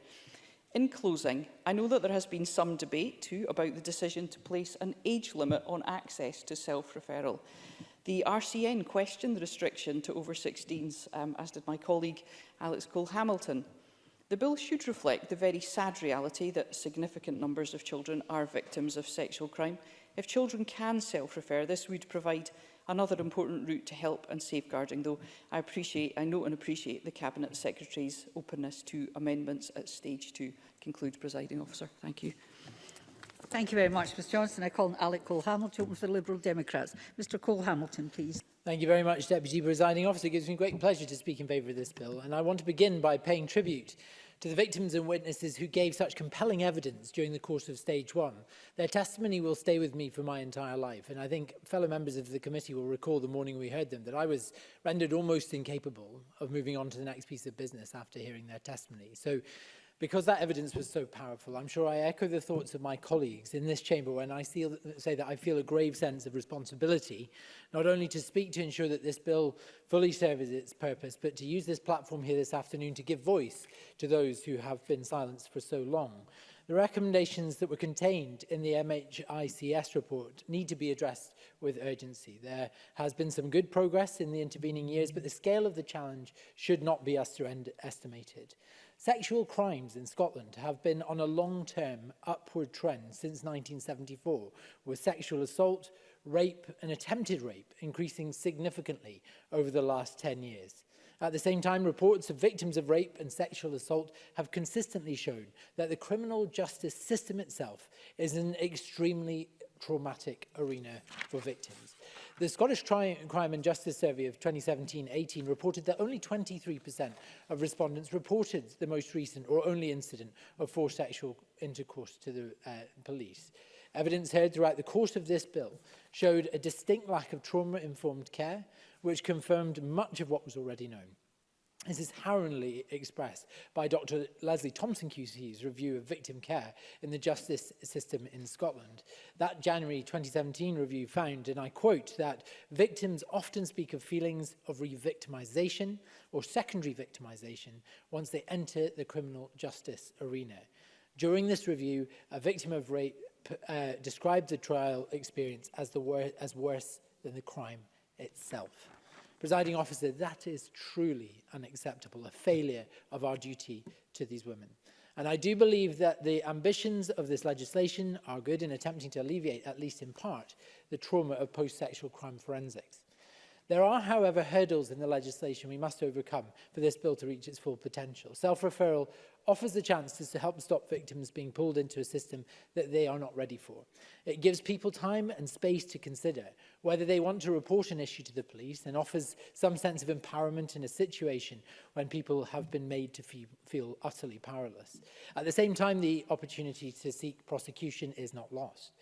In closing, I know that there has been some debate too about the decision to place an age limit on access to self-referral. The RCN questioned the restriction to over 16s, as did my colleague Alex Cole-Hamilton. The bill should reflect the very sad reality that significant numbers of children are victims of sexual crime. If children can self-refer, this would provide another important route to help and safeguarding, though I note and appreciate the Cabinet Secretary's openness to amendments at stage 2. Conclude, Presiding Officer. Thank you. Thank you very much, Ms Johnson. I call on Alec Cole-Hamilton, open for the Liberal Democrats. Mr Cole-Hamilton, please. Thank you very much, Deputy Presiding Officer. It gives me great pleasure to speak in favour of this bill, and I want to begin by paying tribute to the victims and witnesses who gave such compelling evidence during the course of stage 1. Their testimony will stay with me for my entire life, and I think fellow members of the committee will recall the morning we heard them that I was rendered almost incapable of moving on to the next piece of business after hearing their testimony. So Because that evidence was so powerful, I'm sure I echo the thoughts of my colleagues in this chamber when I say that I feel a grave sense of responsibility, not only to speak to ensure that this bill fully serves its purpose, but to use this platform here this afternoon to give voice to those who have been silenced for so long. The recommendations that were contained in the MHICS report need to be addressed with urgency. There has been some good progress in the intervening years, but the scale of the challenge should not be underestimated. Sexual crimes in Scotland have been on a long-term upward trend since 1974, with sexual assault, rape and attempted rape increasing significantly over the last 10 years. At the same time, reports of victims of rape and sexual assault have consistently shown that the criminal justice system itself is an extremely traumatic arena for victims. The Scottish Crime and Justice Survey of 2017-18 reported that only 23% of respondents reported the most recent or only incident of forced sexual intercourse to the police. Evidence heard throughout the course of this bill showed a distinct lack of trauma-informed care, which confirmed much of what was already known. This is harrowingly expressed by Dr. Leslie Thompson QC's review of victim care in the justice system in Scotland. That January 2017 review found, and I quote, that victims often speak of feelings of re-victimization or secondary victimization once they enter the criminal justice arena. During this review, a victim of rape described the trial experience as worse than the crime itself. Presiding officer, that is truly unacceptable, a failure of our duty to these women. And I do believe that the ambitions of this legislation are good in attempting to alleviate, at least in part, the trauma of post-sexual crime forensics. There are, however, hurdles in the legislation we must overcome for this bill to reach its full potential. Self-referral offers the chance to help stop victims being pulled into a system that they are not ready for. It gives people time and space to consider whether they want to report an issue to the police and offers some sense of empowerment in a situation when people have been made to feel utterly powerless. At the same time, the opportunity to seek prosecution is not lost.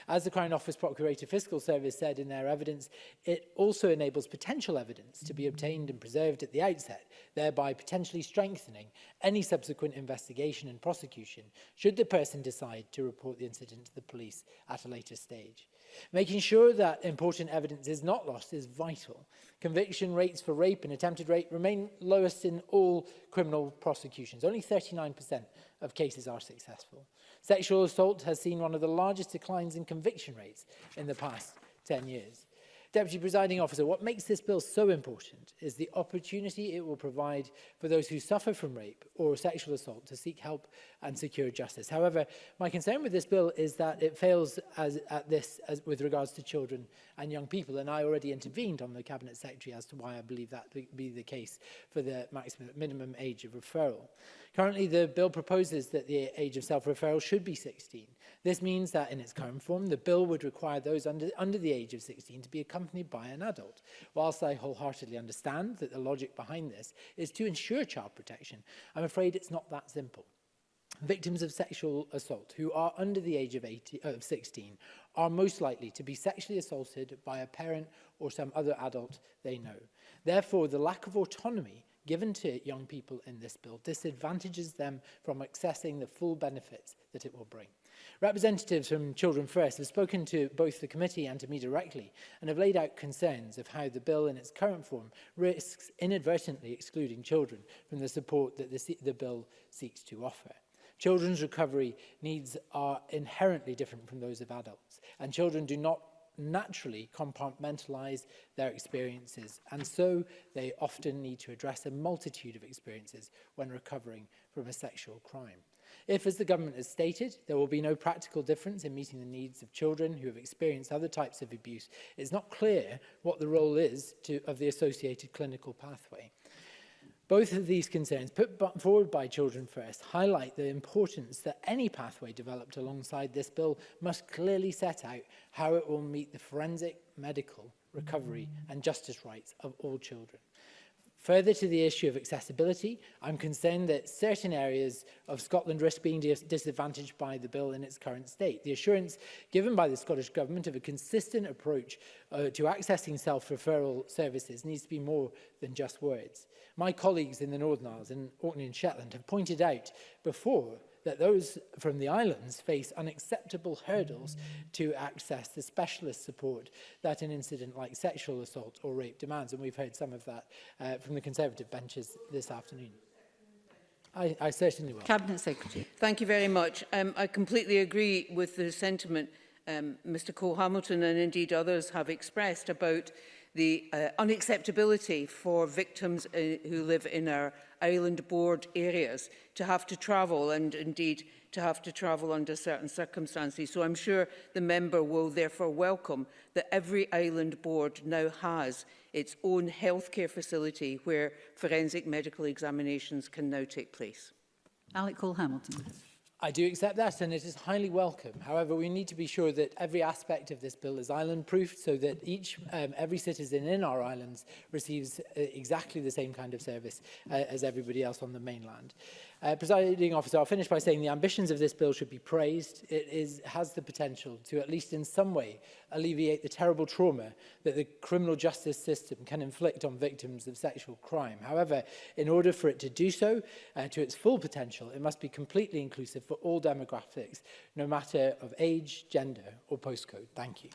As the Crown Office Procurator Fiscal Service said in their evidence, it also enables potential evidence to be obtained and preserved at the outset, thereby potentially strengthening any subsequent investigation and prosecution should the person decide to report the incident to the police at a later stage. Making sure that important evidence is not lost is vital. Conviction rates for rape and attempted rape remain lowest in all criminal prosecutions. Only 39% of cases are successful. Sexual assault has seen one of the largest declines in conviction rates in the past 10 years. Deputy Presiding Officer, what makes this bill so important is the opportunity it will provide for those who suffer from rape or sexual assault to seek help and secure justice. However, my concern with this bill is that it fails with regards to children and young people, and I already intervened on the Cabinet Secretary as to why I believe that to be the case for the minimum age of referral. Currently, the bill proposes that the age of self-referral should be 16. This means that in its current form, the bill would require those under the age of 16 to be accompanied by an adult. Whilst I wholeheartedly understand that the logic behind this is to ensure child protection, I'm afraid it's not that simple. Victims of sexual assault who are under the age of 16 are most likely to be sexually assaulted by a parent or some other adult they know. Therefore, the lack of autonomy given to young people in this bill disadvantages them from accessing the full benefits that it will bring. Representatives from Children First have spoken to both the committee and to me directly and have laid out concerns of how the bill in its current form risks inadvertently excluding children from the support that the bill seeks to offer. Children's recovery needs are inherently different from those of adults, and children do not naturally compartmentalize their experiences, and so they often need to address a multitude of experiences when recovering from a sexual crime. If, as the government has stated, there will be no practical difference in meeting the needs of children who have experienced other types of abuse, it's not clear what the role is of the associated clinical pathway. Both of these concerns, put forward by Children First, highlight the importance that any pathway developed alongside this bill must clearly set out how it will meet the forensic, medical, recovery and justice rights of all children. Further to the issue of accessibility, I'm concerned that certain areas of Scotland risk being disadvantaged by the bill in its current state. The assurance given by the Scottish Government of a consistent approach to accessing self-referral services needs to be more than just words. My colleagues in the Northern Isles and Orkney and Shetland have pointed out before that those from the islands face unacceptable hurdles to access the specialist support that an incident like sexual assault or rape demands. And we've heard some of that from the Conservative benches this afternoon. I certainly will. Cabinet Secretary. Thank you very much. I completely agree with the sentiment Mr Cole-Hamilton and indeed others have expressed about the unacceptability for victims who live in our island board areas to have to travel, and indeed to have to travel under certain circumstances. So I'm sure the member will therefore welcome that every island board now has its own healthcare facility where forensic medical examinations can now take place. Alec Cole-Hamilton. I do accept that, and it is highly welcome. However, we need to be sure that every aspect of this bill is island-proof, so that every citizen in our islands receives exactly the same kind of service as everybody else on the mainland. Presiding officer, I'll finish by saying the ambitions of this bill should be praised. It has the potential to, at least in some way, alleviate the terrible trauma that the criminal justice system can inflict on victims of sexual crime. However, in order for it to do so to its full potential, it must be completely inclusive for all demographics, no matter of age, gender or postcode. Thank you.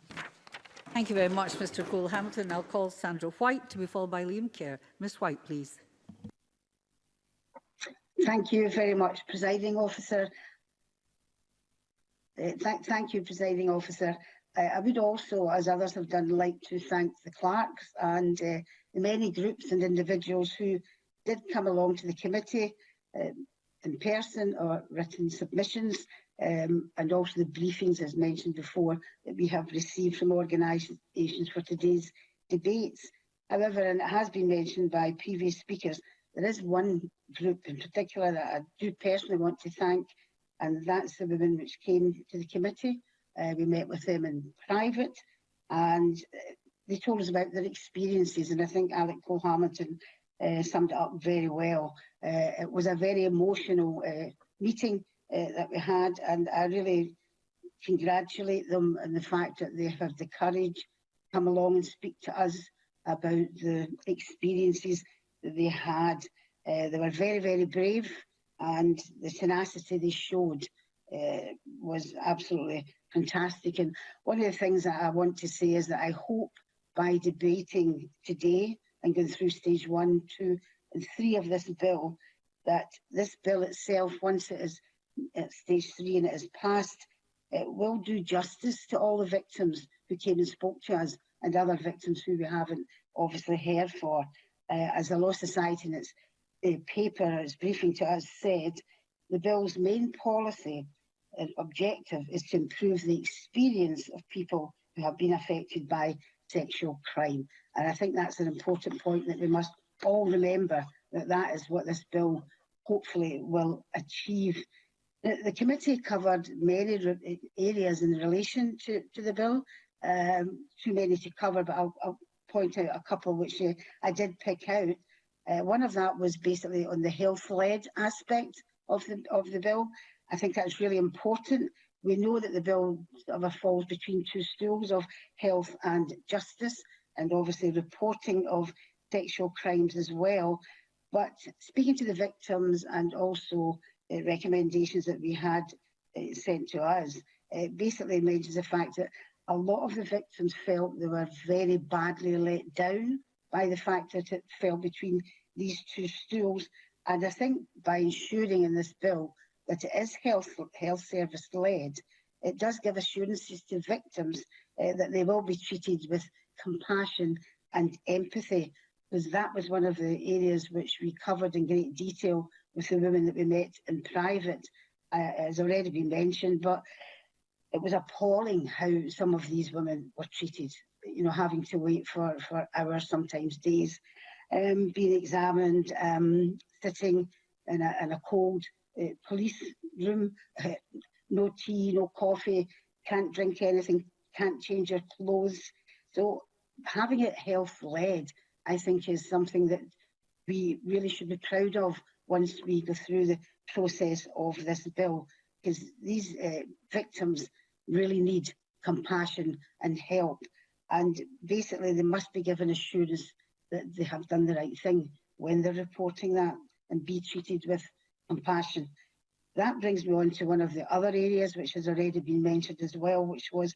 Thank you very much, Mr Cole-Hamilton. I'll call Sandra White to be followed by Liam Kerr. Ms White, please. Thank you very much, Presiding Officer. Thank you, Presiding Officer. I would also, as others have done, like to thank the clerks and the many groups and individuals who did come along to the committee in person or written submissions, and also the briefings, as mentioned before, that we have received from organisations for today's debates. However, and it has been mentioned by previous speakers, there is one group in particular that I do personally want to thank, and that's the women which came to the committee. We met with them in private, and they told us about their experiences, and I think Alec Cole-Hamilton summed it up very well. It was a very emotional meeting that we had, and I really congratulate them on the fact that they have the courage to come along and speak to us about the experiences that they had. They were very, very brave, and the tenacity they showed was absolutely fantastic. And one of the things that I want to say is that I hope by debating today and going through stage 1, 2 and 3 of this bill, that this bill itself, once it is at stage 3 and it is passed, it will do justice to all the victims who came and spoke to us and other victims who we haven't obviously heard for. As the Law Society in its paper, its briefing to us said, the bill's main policy and objective is to improve the experience of people who have been affected by sexual crime. And I think that's an important point, that we must all remember that that is what this bill hopefully will achieve. The committee covered many areas in relation to the bill, too many to cover, but I'll point out a couple which I did pick out. One of that was basically on the health-led aspect of the bill. I think that's really important. We know that the bill falls between two stools of health and justice, and obviously reporting of sexual crimes as well. But speaking to the victims and also recommendations that we had sent to us, it basically mentions the fact that a lot of the victims felt they were very badly let down by the fact that it fell between these two stools. And I think by ensuring in this bill that it is health service led, it does give assurances to victims that they will be treated with compassion and empathy, because that was one of the areas which we covered in great detail with the women that we met in private, as already been mentioned. But it was appalling how some of these women were treated, you know, having to wait for hours, sometimes days, being examined, sitting in a cold police room, no tea, no coffee, can't drink anything, can't change your clothes. So having it health-led, I think, is something that we really should be proud of once we go through the process of this bill, because these victims really need compassion and help, and basically they must be given assurance that they have done the right thing when they're reporting that, and be treated with compassion. That brings me on to one of the other areas which has already been mentioned as well, which was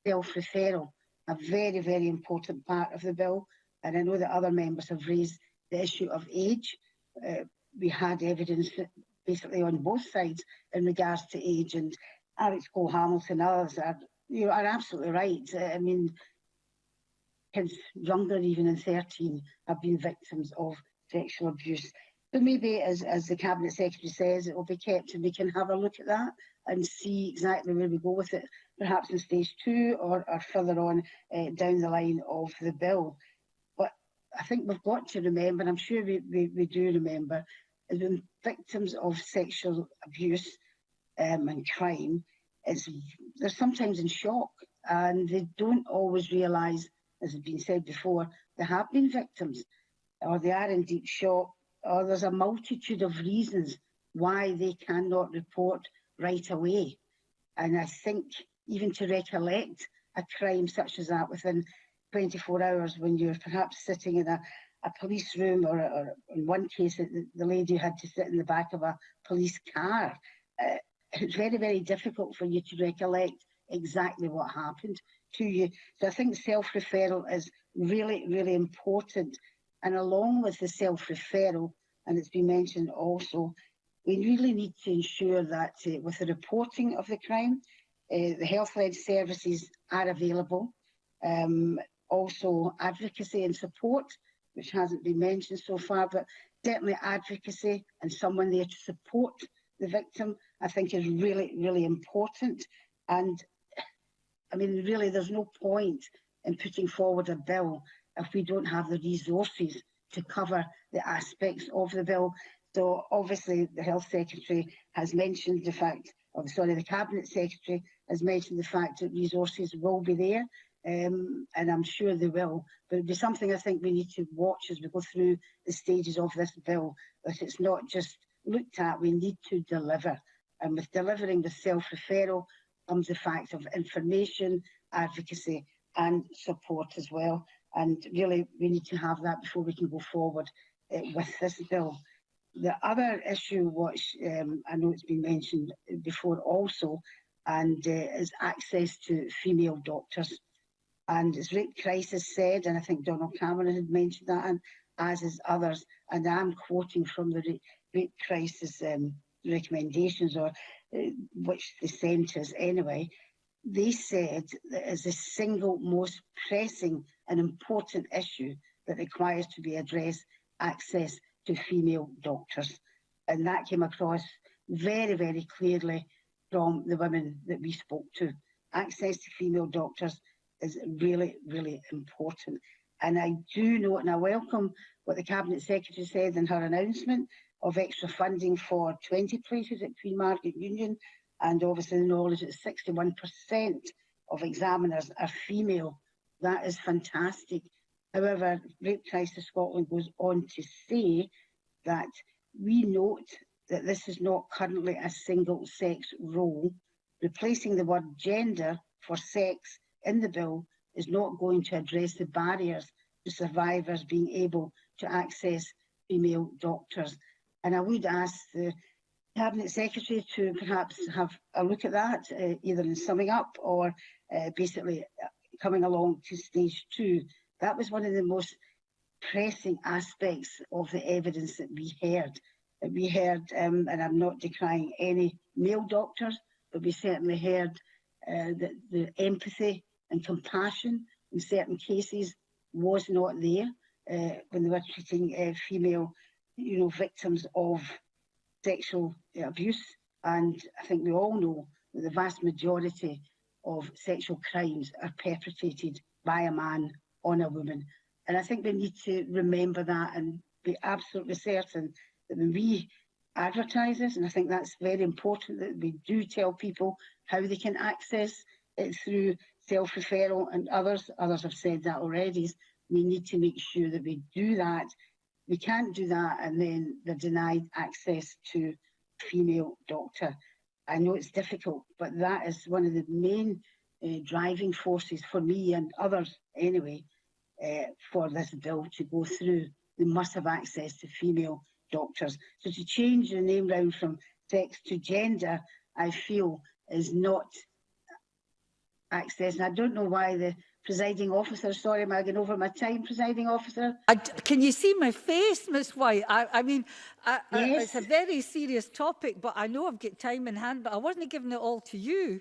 self-referral, a very, very important part of the bill. And I know that other members have raised the issue of age. We had evidence basically on both sides in regards to age, and Alex Cole-Hamilton and others are absolutely right. I mean, kids younger even than 13 have been victims of sexual abuse. So maybe, as the Cabinet Secretary says, it will be kept and we can have a look at that and see exactly where we go with it, perhaps in stage 2 or further on down the line of the bill. But I think we've got to remember, and I'm sure we do remember, is when victims of sexual abuse and crime, they're sometimes in shock and they don't always realise, as has been said before, they have been victims, or they are in deep shock, or there's a multitude of reasons why they cannot report right away. And I think even to recollect a crime such as that within 24 hours, when you're perhaps sitting in a police room, or in one case, the lady had to sit in the back of a police car, it's very, very difficult for you to recollect exactly what happened to you. So I think self-referral is really, really important. And along with the self-referral, and it's been mentioned also, we really need to ensure that with the reporting of the crime, the health-led services are available. Also advocacy and support, which hasn't been mentioned so far, but certainly advocacy and someone there to support the victim, I think is really, really important. And I mean, really, there's no point in putting forward a bill if we don't have the resources to cover the aspects of the bill. So obviously the Health Secretary has mentioned the fact, the Cabinet Secretary has mentioned the fact that resources will be there, and I'm sure they will. But it'll be something I think we need to watch as we go through the stages of this bill, that it's not just looked at, we need to deliver. And with delivering the self-referral comes the fact of information, advocacy and support as well. And really, we need to have that before we can go forward with this bill. The other issue, which I know it's been mentioned before also, and is access to female doctors. And as Rape Crisis said, and I think Donald Cameron had mentioned that, and as is others, and I'm quoting from the Rape Crisis recommendations, or which they sent us anyway, they said that as the single most pressing and important issue that requires to be addressed, access to female doctors. And that came across very, very clearly from the women that we spoke to. Access to female doctors is really, really important. And I do note, and I welcome what the Cabinet Secretary said in her announcement of extra funding for 20 places at Queen Margaret Union, and obviously the knowledge that 61% of examiners are female. That is fantastic. However, Rape Crisis Scotland goes on to say that we note that this is not currently a single-sex role. Replacing the word gender for sex in the bill is not going to address the barriers to survivors being able to access female doctors. And I would ask the Cabinet Secretary to perhaps have a look at that, either in summing up or basically coming along to stage 2. That was one of the most pressing aspects of the evidence that we heard. And I'm not decrying any male doctors, but we certainly heard that the empathy and compassion in certain cases was not there when they were treating female, victims of sexual abuse. And I think we all know that the vast majority of sexual crimes are perpetrated by a man on a woman. And I think we need to remember that and be absolutely certain that when we advertise this, and I think that's very important, that we do tell people how they can access it through self-referral, and others have said that already. We need to make sure that we do that We can't do that and then they're denied access to a female doctor. I know it's difficult, but that is one of the main driving forces for me and others anyway, for this bill to go through. They must have access to female doctors. So to change the name round from sex to gender, I feel, is not access. And I don't know why the presiding officer, sorry, am I going over my time, presiding officer? Can you see my face, Miss White? I mean, Yes. it's a very serious topic, but I know I've got time in hand, but I wasn't giving it all to you.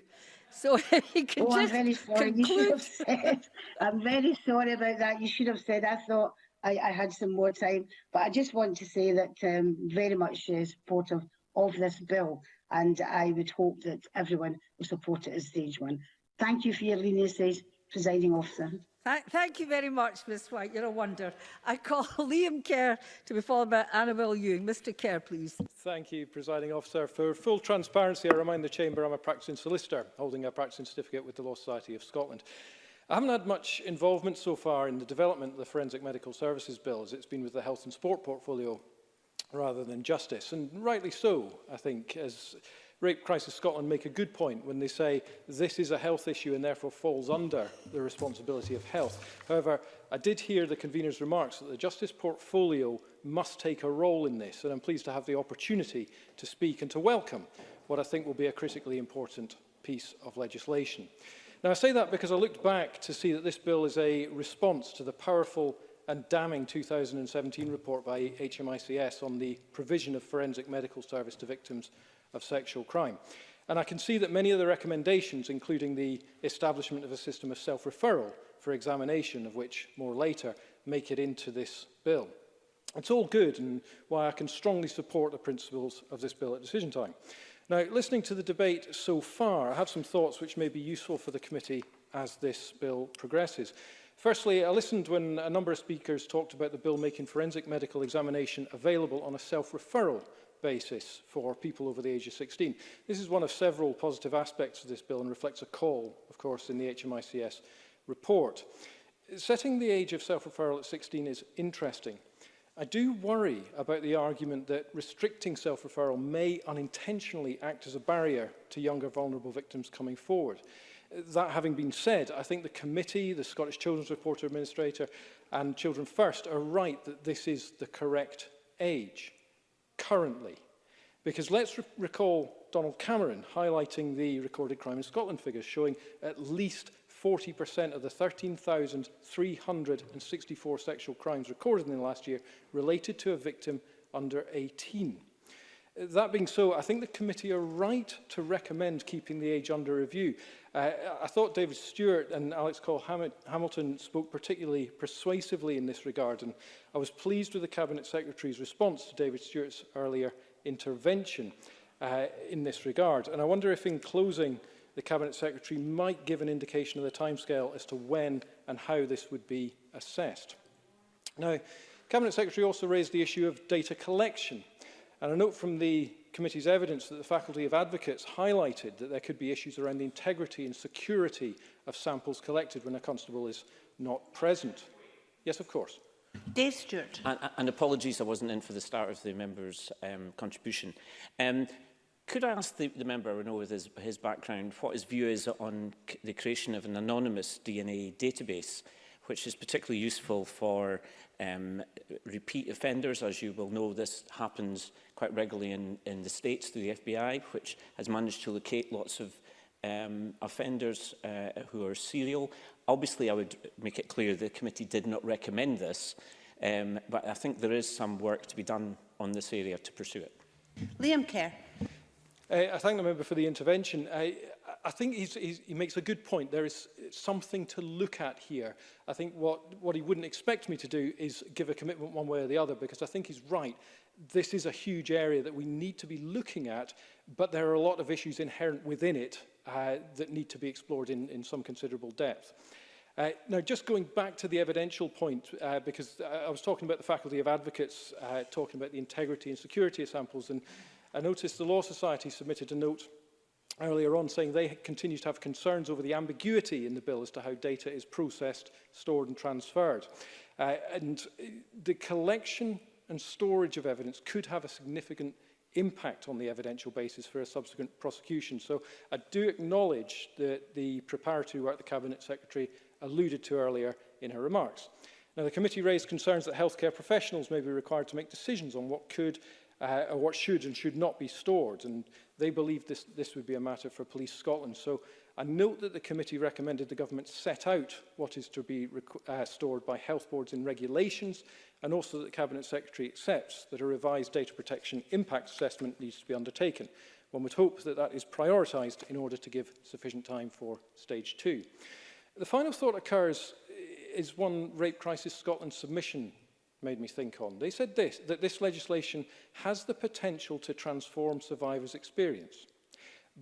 So if you could I'm just very sorry. conclude. You should have said. I'm very sorry about that. You should have said. I thought I had some more time, but I just want to say that very much supportive of this bill, and I would hope that everyone will support it as stage one. Thank you for your leniency, presiding officer. Thank you very much, Miss White. You're a wonder. I call Liam Kerr to be followed by Annabel Ewing. Mr. Kerr, please. Thank you, Presiding Officer. For full transparency, I remind the Chamber I'm a practising solicitor, holding a practising certificate with the Law Society of Scotland. I haven't had much involvement so far in the development of the Forensic Medical Services Bill, as it's been with the Health and Sport portfolio rather than Justice. And rightly so, I think, as Rape Crisis Scotland make a good point when they say this is a health issue and therefore falls under the responsibility of health. However, I did hear the convener's remarks that the Justice portfolio must take a role in this, and I'm pleased to have the opportunity to speak and to welcome what I think will be a critically important piece of legislation. Now, I say that because I looked back to see that this bill is a response to the powerful and damning 2017 report by HMICS on the provision of forensic medical service to victims of sexual crime. And I can see that many of the recommendations, including the establishment of a system of self-referral for examination, of which more later, make it into this bill. It's all good and why I can strongly support the principles of this bill at decision time. Now, listening to the debate so far, I have some thoughts which may be useful for the committee as this bill progresses. Firstly, I listened when a number of speakers talked about the bill making forensic medical examination available on a self-referral basis for people over the age of 16. This is one of several positive aspects of this bill and reflects a call, of course, in the HMICS report. Setting the age of self-referral at 16 is interesting. I do worry about the argument that restricting self-referral may unintentionally act as a barrier to younger vulnerable victims coming forward. That having been said, I think the committee, the Scottish Children's Reporter Administrator and Children First are right that this is the correct age currently. Because let's recall Donald Cameron highlighting the recorded crime in Scotland figures, showing at least 40% of the 13,364 sexual crimes recorded in the last year related to a victim under 18. That being so, I think the committee are right to recommend keeping the age under review. I thought David Stewart and Alex Cole-Hamilton spoke particularly persuasively in this regard, and I was pleased with the Cabinet Secretary's response to David Stewart's earlier intervention in this regard. And I wonder if, in closing, the Cabinet Secretary might give an indication of the timescale as to when and how this would be assessed. Now, Cabinet Secretary also raised the issue of data collection. And I note from the committee's evidence that the Faculty of Advocates highlighted that there could be issues around the integrity and security of samples collected when a constable is not present. Yes, of course. Dave Stewart. And apologies, I wasn't in for the start of the member's contribution. Could I ask the member, I know with his background, what his view is on the creation of an anonymous DNA database, which is particularly useful for repeat offenders. As you will know, this happens quite regularly in the States through the FBI, which has managed to locate lots of offenders who are serial. Obviously, I would make it clear the committee did not recommend this, but I think there is some work to be done on this area to pursue it. Liam Kerr. I thank the member for the intervention. I think he makes a good point. There is something to look at here. I think what he wouldn't expect me to do is give a commitment one way or the other, because I think he's right. This is a huge area that we need to be looking at, but there are a lot of issues inherent within it that need to be explored in some considerable depth. Now, just going back to the evidential point, because I was talking about the Faculty of Advocates, talking about the integrity and security of samples, and I noticed the Law Society submitted a note earlier on saying they continue to have concerns over the ambiguity in the bill as to how data is processed, stored and transferred. And the collection and storage of evidence could have a significant impact on the evidential basis for a subsequent prosecution. So I do acknowledge that the preparatory work the Cabinet Secretary alluded to earlier in her remarks. Now, the committee raised concerns that healthcare professionals may be required to make decisions on what could or what should and should not be stored, and they believe this would be a matter for Police Scotland. So I note that the committee recommended the government set out what is to be stored by health boards in regulations, and also that the Cabinet Secretary accepts that a revised data protection impact assessment needs to be undertaken. One would hope that that is prioritised in order to give sufficient time for stage 2. The final thought occurs is one Rape Crisis Scotland submission made me think on. They said that this legislation has the potential to transform survivors' experience,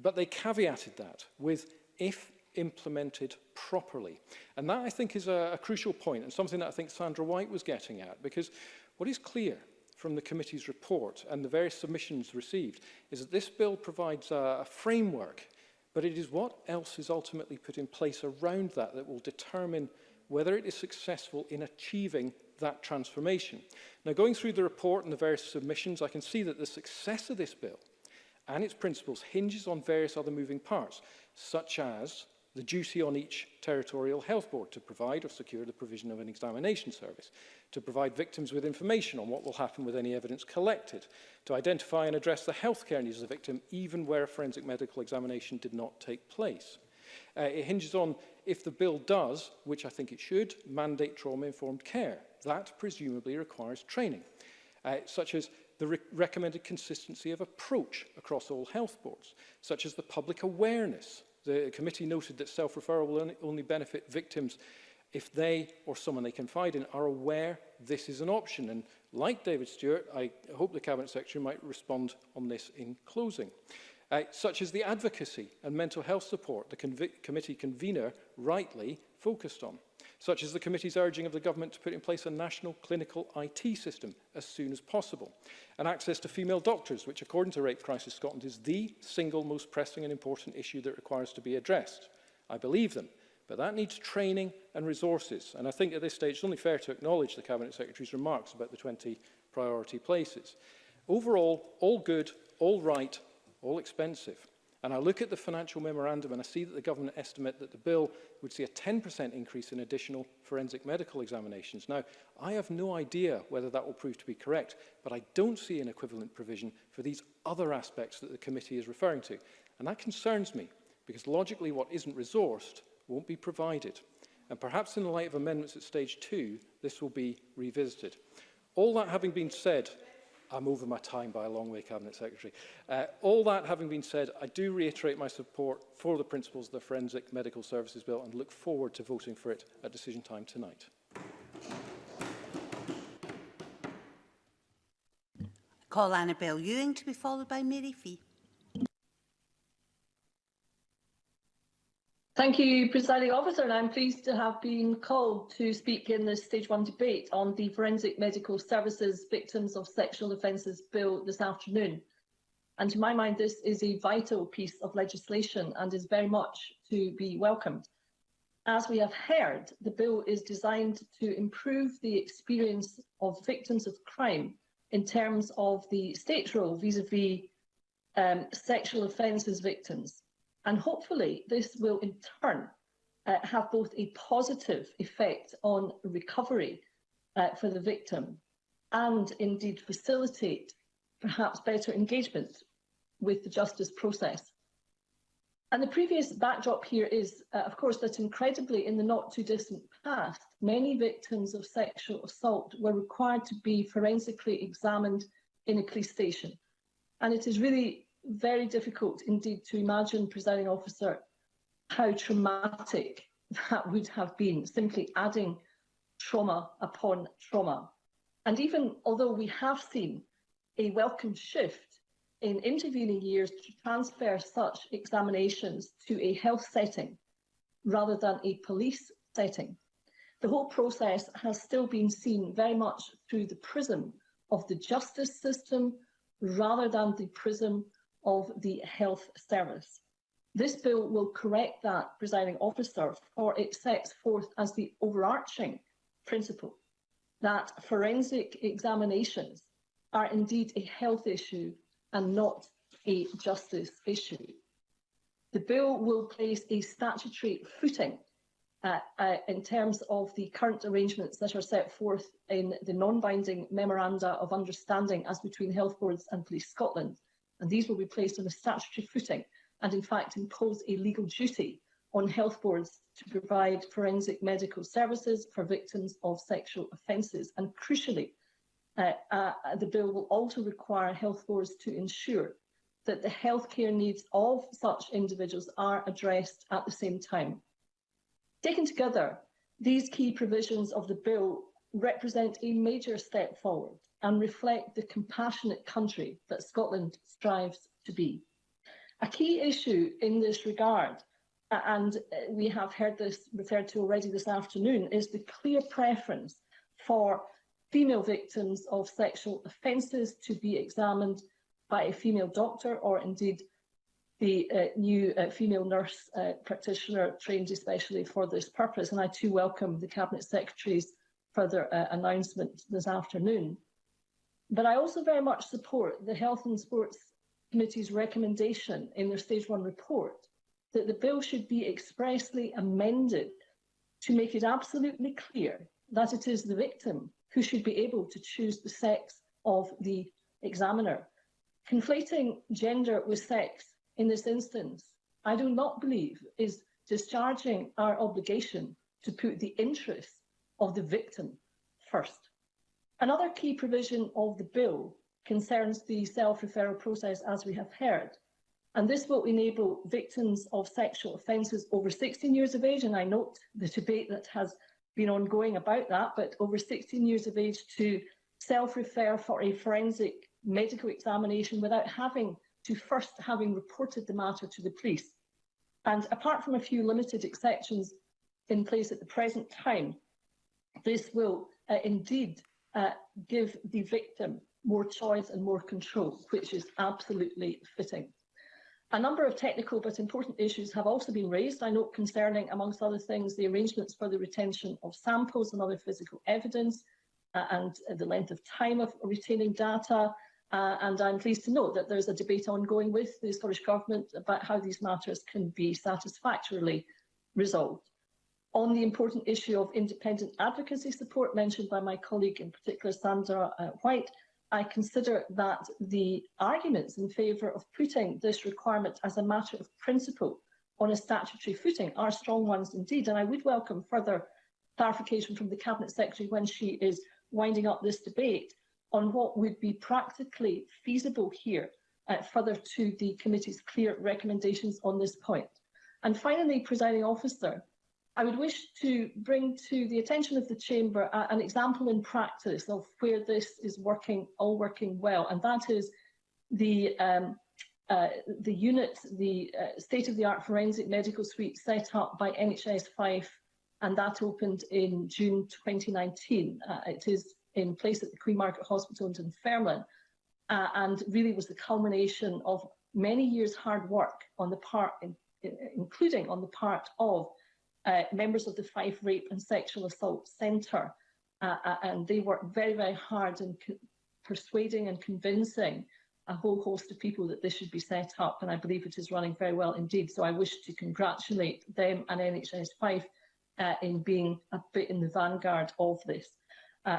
but they caveated that with if implemented properly. And that, I think, is a crucial point, and something that I think Sandra White was getting at, because what is clear from the committee's report and the various submissions received is that this bill provides a framework, but it is what else is ultimately put in place around that that will determine whether it is successful in achieving that transformation. Now, going through the report and the various submissions, I can see that the success of this bill and its principles hinges on various other moving parts, such as the duty on each territorial health board to provide or secure the provision of an examination service, to provide victims with information on what will happen with any evidence collected, to identify and address the healthcare needs of the victim even where a forensic medical examination did not take place. It hinges on, if the bill does, which I think it should, mandate trauma-informed care. That presumably requires training, such as the recommended consistency of approach across all health boards, such as the public awareness. The committee noted that self-referral will only benefit victims if they or someone they confide in are aware this is an option. And like David Stewart, I hope the Cabinet Secretary might respond on this in closing. Such as the advocacy and mental health support the committee convener rightly focused on, such as the committee's urging of the government to put in place a national clinical IT system as soon as possible, and access to female doctors, which according to Rape Crisis Scotland is the single most pressing and important issue that requires to be addressed. I believe them, but that needs training and resources, and I think at this stage it's only fair to acknowledge the Cabinet Secretary's remarks about the 20 priority places. Overall, all good, all right, all expensive. And I look at the financial memorandum and I see that the government estimate that the bill would see a 10% increase in additional forensic medical examinations. Now, I have no idea whether that will prove to be correct, but I don't see an equivalent provision for these other aspects that the committee is referring to. And that concerns me, because logically what isn't resourced won't be provided. And perhaps in the light of amendments at stage 2, this will be revisited. All that having been said, I'm over my time by a long way, Cabinet Secretary. All that having been said, I do reiterate my support for the principles of the Forensic Medical Services Bill and look forward to voting for it at decision time tonight. Call Annabel Ewing to be followed by Mary Fee. Thank you, Presiding Officer, and I'm pleased to have been called to speak in this Stage 1 debate on the Forensic Medical Services Victims of Sexual Offences Bill this afternoon. And to my mind, this is a vital piece of legislation and is very much to be welcomed. As we have heard, the bill is designed to improve the experience of victims of crime in terms of the state's role vis-à-vis sexual offences victims. And hopefully this will in turn have both a positive effect on recovery for the victim and indeed facilitate perhaps better engagement with the justice process. And the previous backdrop here is, of course, that incredibly in the not too distant past, many victims of sexual assault were required to be forensically examined in a police station. And it is really very difficult indeed to imagine, Presiding Officer, how traumatic that would have been, simply adding trauma upon trauma. And even although we have seen a welcome shift in intervening years to transfer such examinations to a health setting rather than a police setting, the whole process has still been seen very much through the prism of the justice system rather than the prism of the health service. This bill will correct that, Presiding Officer, for it sets forth as the overarching principle that forensic examinations are indeed a health issue and not a justice issue. The bill will place a statutory footing in terms of the current arrangements that are set forth in the non-binding memoranda of understanding as between health boards and Police Scotland, and these will be placed on a statutory footing and in fact impose a legal duty on health boards to provide forensic medical services for victims of sexual offences. And crucially, the bill will also require health boards to ensure that the healthcare needs of such individuals are addressed at the same time. Taken together, these key provisions of the bill represent a major step forward and reflect the compassionate country that Scotland strives to be. A key issue in this regard, and we have heard this referred to already this afternoon, is the clear preference for female victims of sexual offences to be examined by a female doctor, or indeed the new female nurse practitioner trained especially for this purpose. And I too welcome the Cabinet Secretary's further announcement this afternoon. But I also very much support the Health and Sports Committee's recommendation in their Stage 1 report that the bill should be expressly amended to make it absolutely clear that it is the victim who should be able to choose the sex of the examiner. Conflating gender with sex in this instance, I do not believe is discharging our obligation to put the interests of the victim first. Another key provision of the bill concerns the self-referral process, as we have heard, and this will enable victims of sexual offences over 16 years of age, and I note the debate that has been ongoing about that, but over 16 years of age to self-refer for a forensic medical examination without having reported the matter to the police. And apart from a few limited exceptions in place at the present time, this will indeed give the victim more choice and more control, which is absolutely fitting. A number of technical but important issues have also been raised, I note, concerning, amongst other things, the arrangements for the retention of samples and other physical evidence, and the length of time of retaining data. And I'm pleased to note that there's a debate ongoing with the Scottish Government about how these matters can be satisfactorily resolved. On the important issue of independent advocacy support mentioned by my colleague, in particular Sandra White, I consider that the arguments in favour of putting this requirement as a matter of principle on a statutory footing are strong ones indeed, and I would welcome further clarification from the Cabinet Secretary when she is winding up this debate on what would be practically feasible here, further to the committee's clear recommendations on this point. And finally, Presiding Officer, I would wish to bring to the attention of the Chamber an example in practice of where this is all working well, and that is the unit, the state-of-the-art forensic medical suite set up by NHS Fife, and that opened in June 2019. It is in place at the Queen Margaret Hospital in Dunfermline, and really was the culmination of many years' hard work on the part, including on the part of members of the Fife Rape and Sexual Assault Centre, and they worked very, very hard in persuading and convincing a whole host of people that this should be set up, and I believe it is running very well indeed. So I wish to congratulate them and NHS Fife in being a bit in the vanguard of this.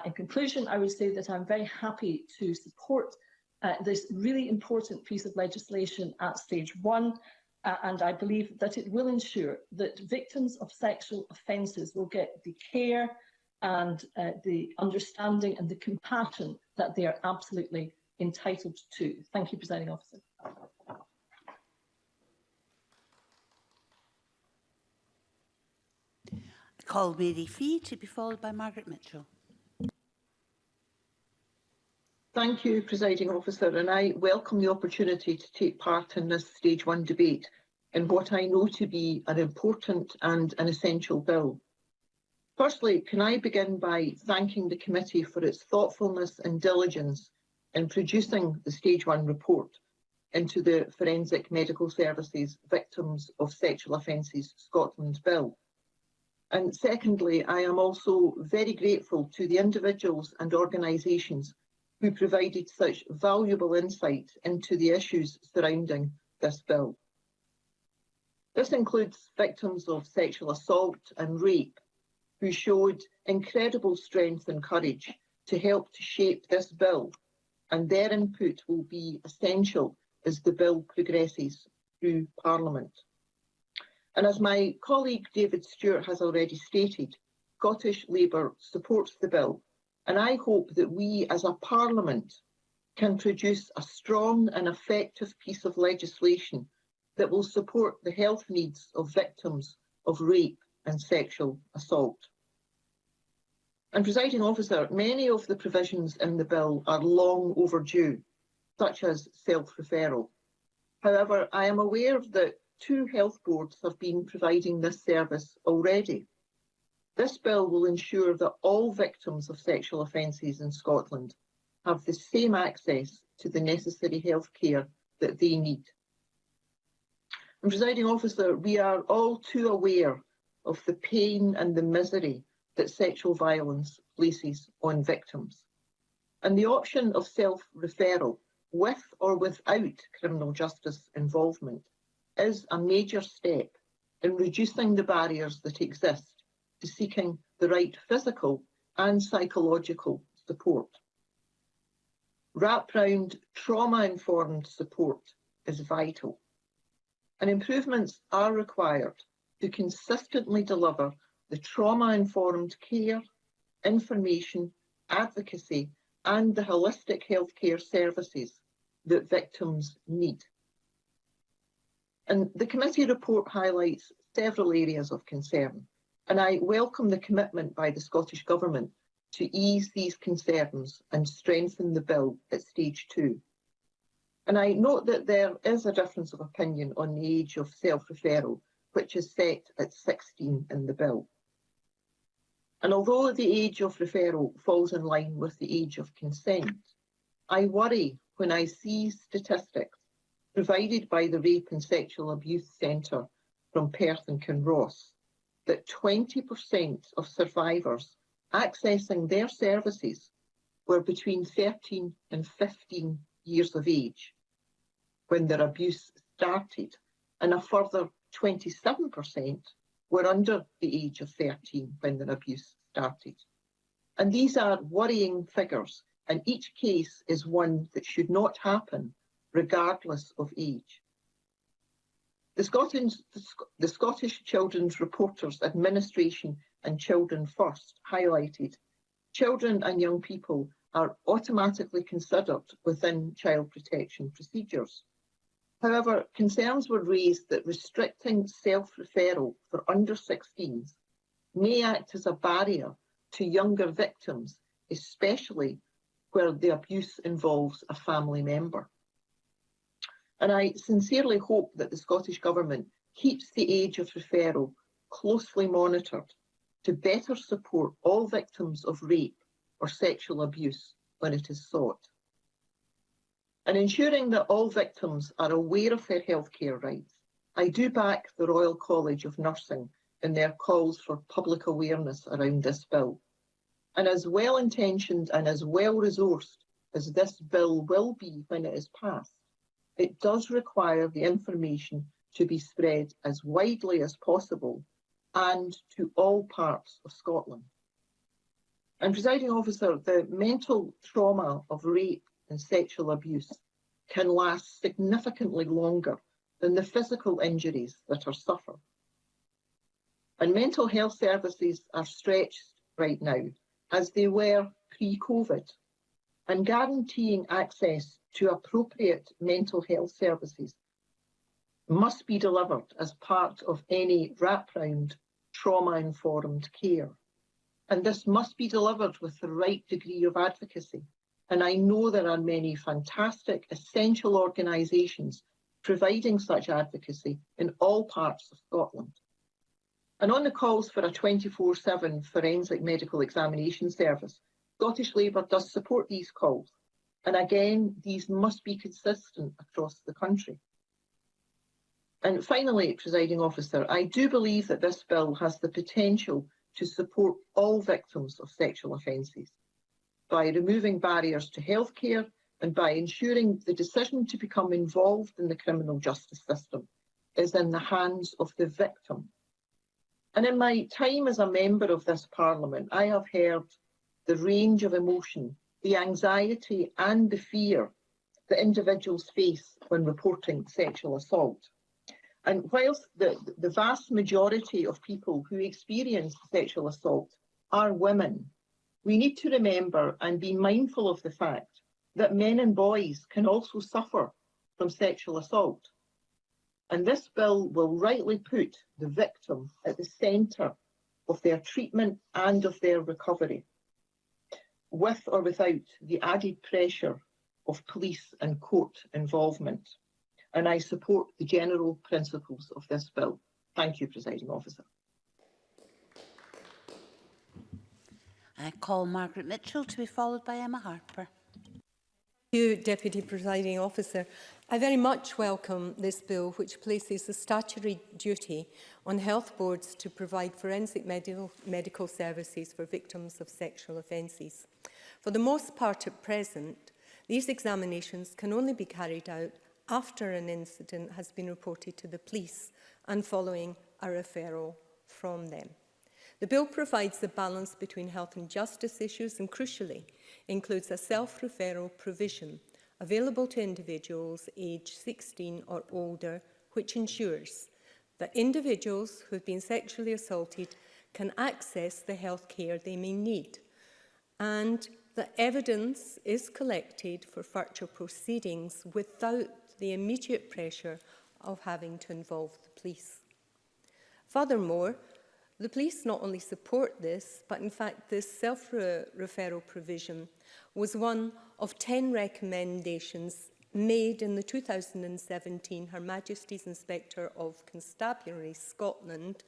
In conclusion, I would say that I'm very happy to support this really important piece of legislation at Stage 1, and I believe that it will ensure that victims of sexual offences will get the care and the understanding and the compassion that they are absolutely entitled to. Thank you, Presiding Officer. I call Mary Fee to be followed by Margaret Mitchell. Thank you, Presiding Officer, and I welcome the opportunity to take part in this Stage 1 debate in what I know to be an important and an essential bill. Firstly, can I begin by thanking the committee for its thoughtfulness and diligence in producing the Stage 1 report into the Forensic Medical Services Victims of Sexual Offences Scotland Bill. And secondly, I am also very grateful to the individuals and organisations who provided such valuable insight into the issues surrounding this bill. This includes victims of sexual assault and rape who showed incredible strength and courage to help to shape this bill, and their input will be essential as the bill progresses through Parliament. And as my colleague David Stewart has already stated, Scottish Labour supports the bill, and I hope that we as a Parliament can produce a strong and effective piece of legislation that will support the health needs of victims of rape and sexual assault. And Presiding Officer, many of the provisions in the bill are long overdue, such as self-referral. However, I am aware that 2 health boards have been providing this service already. This bill will ensure that all victims of sexual offences in Scotland have the same access to the necessary health care that they need. And Presiding Officer, we are all too aware of the pain and the misery that sexual violence places on victims. And the option of self-referral, with or without criminal justice involvement, is a major step in reducing the barriers that exist to seeking the right physical and psychological support. Wrap-round, trauma-informed support is vital, and improvements are required to consistently deliver the trauma-informed care, information, advocacy, and the holistic healthcare services that victims need. And the committee report highlights several areas of concern, and I welcome the commitment by the Scottish Government to ease these concerns and strengthen the bill at stage 2. And I note that there is a difference of opinion on the age of self-referral, which is set at 16 in the bill. And although the age of referral falls in line with the age of consent, I worry when I see statistics provided by the Rape and Sexual Abuse Centre from Perth and Kinross that 20% of survivors accessing their services were between 13 and 15 years of age when their abuse started, and a further 27% were under the age of 13 when their abuse started. And these are worrying figures, and each case is one that should not happen regardless of age. The Scottish Children's Reporters Administration and Children First highlighted children and young people are automatically considered within child protection procedures. However, concerns were raised that restricting self-referral for under 16s may act as a barrier to younger victims, especially where the abuse involves a family member. And I sincerely hope that the Scottish Government keeps the age of referral closely monitored to better support all victims of rape or sexual abuse when it is sought. And ensuring that all victims are aware of their healthcare rights, I do back the Royal College of Nursing in their calls for public awareness around this bill. And as well-intentioned and as well-resourced as this bill will be when it is passed, it does require the information to be spread as widely as possible and to all parts of Scotland. And Presiding Officer, the mental trauma of rape and sexual abuse can last significantly longer than the physical injuries that are suffered. And mental health services are stretched right now, as they were pre-COVID, and guaranteeing access to appropriate mental health services must be delivered as part of any wraparound trauma-informed care. And this must be delivered with the right degree of advocacy. And I know there are many fantastic, essential organisations providing such advocacy in all parts of Scotland. And on the calls for a 24/7 forensic medical examination service, Scottish Labour does support these calls. And again, these must be consistent across the country. And finally, Presiding Officer, I do believe that this bill has the potential to support all victims of sexual offences by removing barriers to healthcare and by ensuring the decision to become involved in the criminal justice system is in the hands of the victim. And in my time as a member of this Parliament, I have heard the range of emotion, the anxiety and the fear that individuals face when reporting sexual assault. And whilst the vast majority of people who experience sexual assault are women, we need to remember and be mindful of the fact that men and boys can also suffer from sexual assault. And this bill will rightly put the victim at the centre of their treatment and of their recovery, with or without the added pressure of police and court involvement. And I support the general principles of this bill. Thank you, Presiding Officer. I call Margaret Mitchell to be followed by Emma Harper. Thank you, Deputy Presiding Officer. I very much welcome this bill, which places the statutory duty on health boards to provide forensic medical services for victims of sexual offences. For the most part at present, these examinations can only be carried out after an incident has been reported to the police and following a referral from them. The bill provides the balance between health and justice issues and, crucially, includes a self-referral provision available to individuals aged 16 or older, which ensures that individuals who have been sexually assaulted can access the health care they may need, and that evidence is collected for future proceedings without the immediate pressure of having to involve the police. Furthermore, the police not only support this, but in fact this self-referral provision was one of 10 recommendations made in the 2017 Her Majesty's Inspector of Constabulary Scotland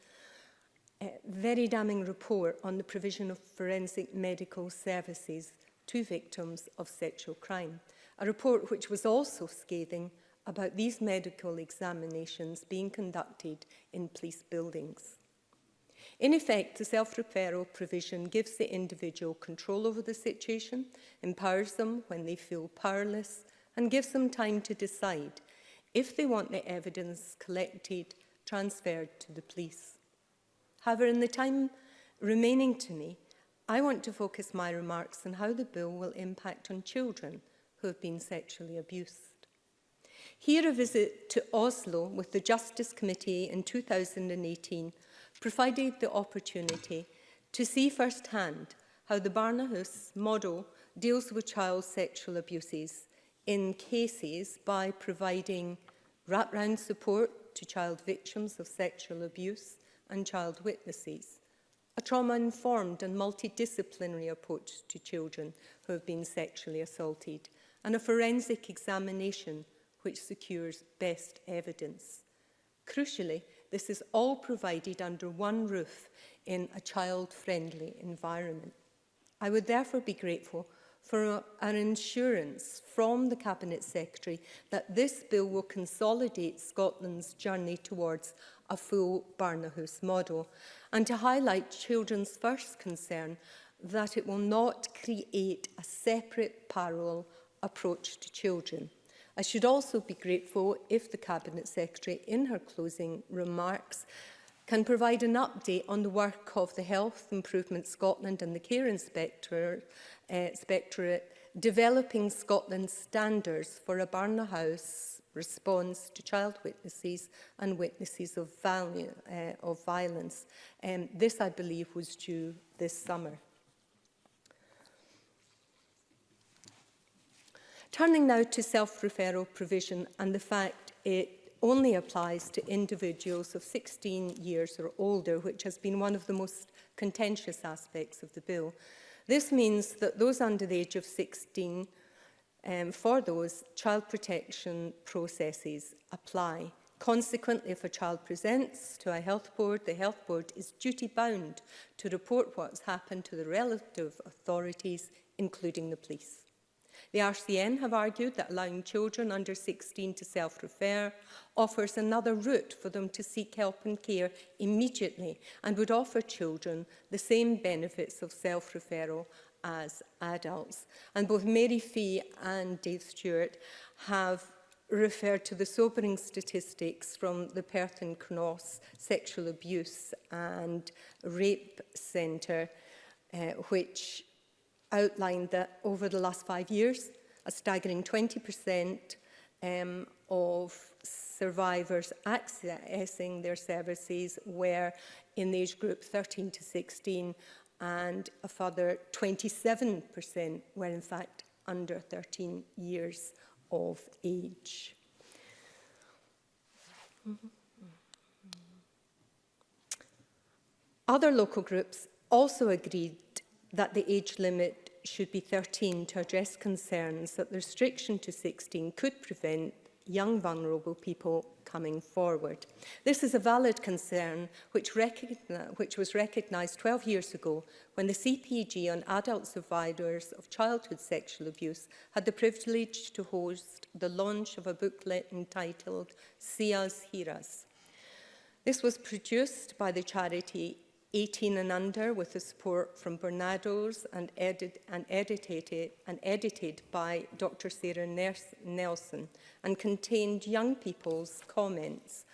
very damning report on the provision of forensic medical services to victims of sexual crime. A report which was also scathing about these medical examinations being conducted in police buildings. In effect, the self-referral provision gives the individual control over the situation, empowers them when they feel powerless, and gives them time to decide if they want the evidence collected transferred to the police. However, in the time remaining to me, I want to focus my remarks on how the bill will impact on children who have been sexually abused. Here, a visit to Oslo with the Justice Committee in 2018 provided the opportunity to see firsthand how the Barnahus model deals with child sexual abuses in cases by providing wraparound support to child victims of sexual abuse and child witnesses, a trauma-informed and multidisciplinary approach to children who have been sexually assaulted, and a forensic examination which secures best evidence. Crucially, this is all provided under one roof in a child-friendly environment. I would therefore be grateful for an assurance from the Cabinet Secretary that this bill will consolidate Scotland's journey towards a full Barnahus model, and to highlight children's first concern that it will not create a separate parallel approach to children. I should also be grateful if the Cabinet Secretary, in her closing remarks, can provide an update on the work of the Health Improvement Scotland and the Care Inspectorate developing Scotland's standards for a Barnahus response to child witnesses and witnesses of violence. This, I believe, was due this summer. Turning now to self-referral provision and the fact it only applies to individuals of 16 years or older, which has been one of the most contentious aspects of the bill. This means that those under the age of 16, for those, child protection processes apply. Consequently, if a child presents to a health board, the health board is duty-bound to report what has happened to the relative authorities, including the police. The RCN have argued that allowing children under 16 to self-refer offers another route for them to seek help and care immediately and would offer children the same benefits of self-referral as adults. And both Mary Fee and Dave Stewart have referred to the sobering statistics from the Perth and Knoss Sexual Abuse and Rape Centre, which outlined that over the last 5 years, a staggering 20% of survivors accessing their services were in the age group 13 to 16, and a further 27% were in fact under 13 years of age. Other local groups also agreed that the age limit should be 13 to address concerns that the restriction to 16 could prevent young vulnerable people coming forward. This is a valid concern which was recognised 12 years ago when the CPG on adult survivors of childhood sexual abuse had the privilege to host the launch of a booklet entitled See Us, Hear Us. This was produced by the charity 18 and Under with the support from Barnados and edited by Dr. Sarah Nelson, and contained young people's comments,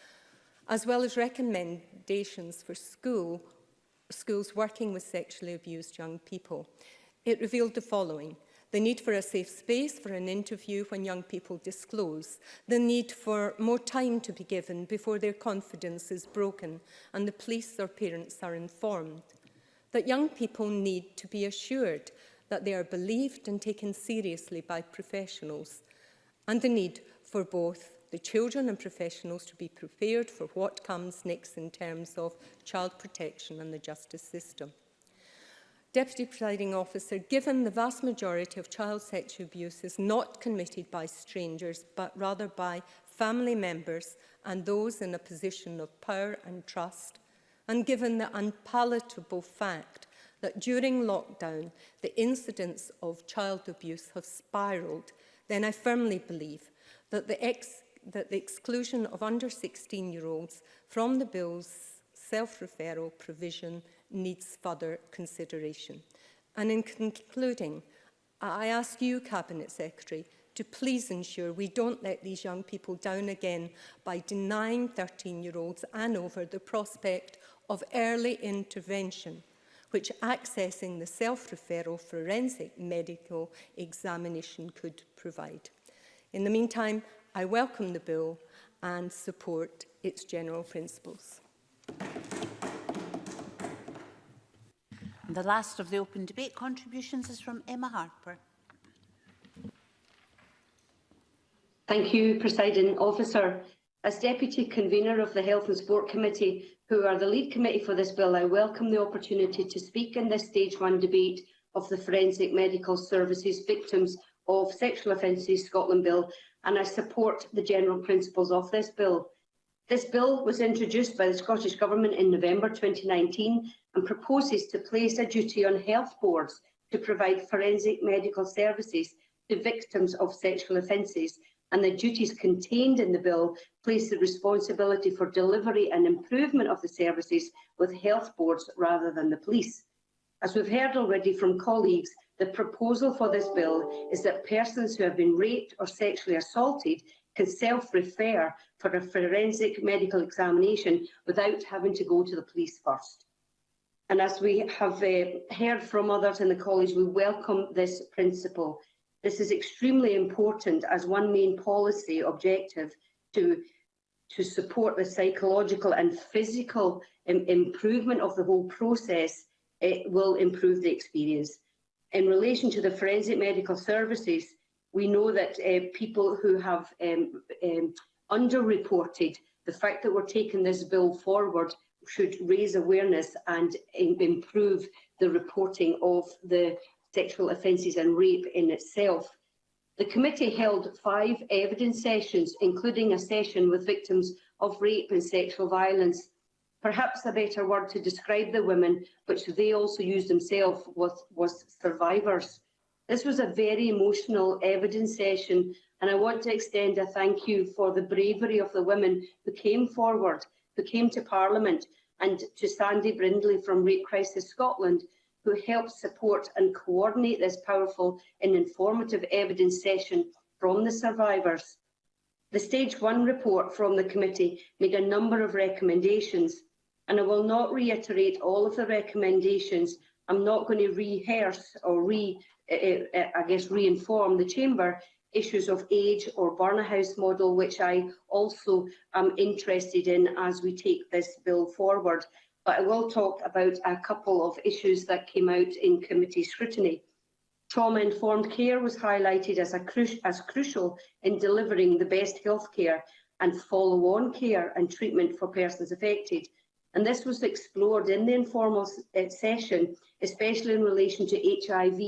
as well as recommendations for schools working with sexually abused young people. It revealed the following: the need for a safe space for an interview when young people disclose, the need for more time to be given before their confidence is broken and the police or parents are informed, that young people need to be assured that they are believed and taken seriously by professionals, and the need for both the children and professionals to be prepared for what comes next in terms of child protection and the justice system. Deputy Presiding Officer, given the vast majority of child sexual abuse is not committed by strangers, but rather by family members and those in a position of power and trust, and given the unpalatable fact that during lockdown the incidents of child abuse have spiralled, then I firmly believe that the exclusion of under 16-year-olds from the bill's self-referral provision needs further consideration. And in concluding, I ask you, Cabinet Secretary, to please ensure we don't let these young people down again by denying 13-year-olds and over the prospect of early intervention, which accessing the self-referral forensic medical examination could provide. In the meantime, I welcome the bill and support its general principles. The last of the open debate contributions is from Emma Harper. Thank you, Presiding Officer. As Deputy Convener of the Health and Sport Committee, who are the lead committee for this bill, I welcome the opportunity to speak in this Stage 1 debate of the Forensic Medical Services Victims of Sexual Offences Scotland Bill, and I support the general principles of this bill. This bill was introduced by the Scottish Government in November 2019 and proposes to place a duty on health boards to provide forensic medical services to victims of sexual offences, and the duties contained in the bill place the responsibility for delivery and improvement of the services with health boards rather than the police. As we've heard already from colleagues, the proposal for this bill is that persons who have been raped or sexually assaulted can self-refer for a forensic medical examination without having to go to the police first. And as we have heard from others in the college, we welcome this principle. This is extremely important as one main policy objective to support the psychological and physical improvement of the whole process. It will improve the experience. In relation to the forensic medical services, we know that people who have underreported, the fact that we're taking this bill forward should raise awareness and improve the reporting of the sexual offences and rape in itself. The committee held 5 evidence sessions, including a session with victims of rape and sexual violence. Perhaps a better word to describe the women, which they also used themselves, was survivors. This was a very emotional evidence session, and I want to extend a thank you for the bravery of the women who came forward, who came to Parliament, and to Sandy Brindley from Rape Crisis Scotland, who helped support and coordinate this powerful and informative evidence session from the survivors. The Stage 1 report from the committee made a number of recommendations, and I will not reiterate all of the recommendations. I'm not going to rehearse or re-inform the Chamber issues of age or Barnahouse model, which I also am interested in as we take this bill forward. But I will talk about a couple of issues that came out in committee scrutiny. Trauma-informed care was highlighted as crucial in delivering the best healthcare and follow-on care and treatment for persons affected. And this was explored in the informal session, especially in relation to HIV,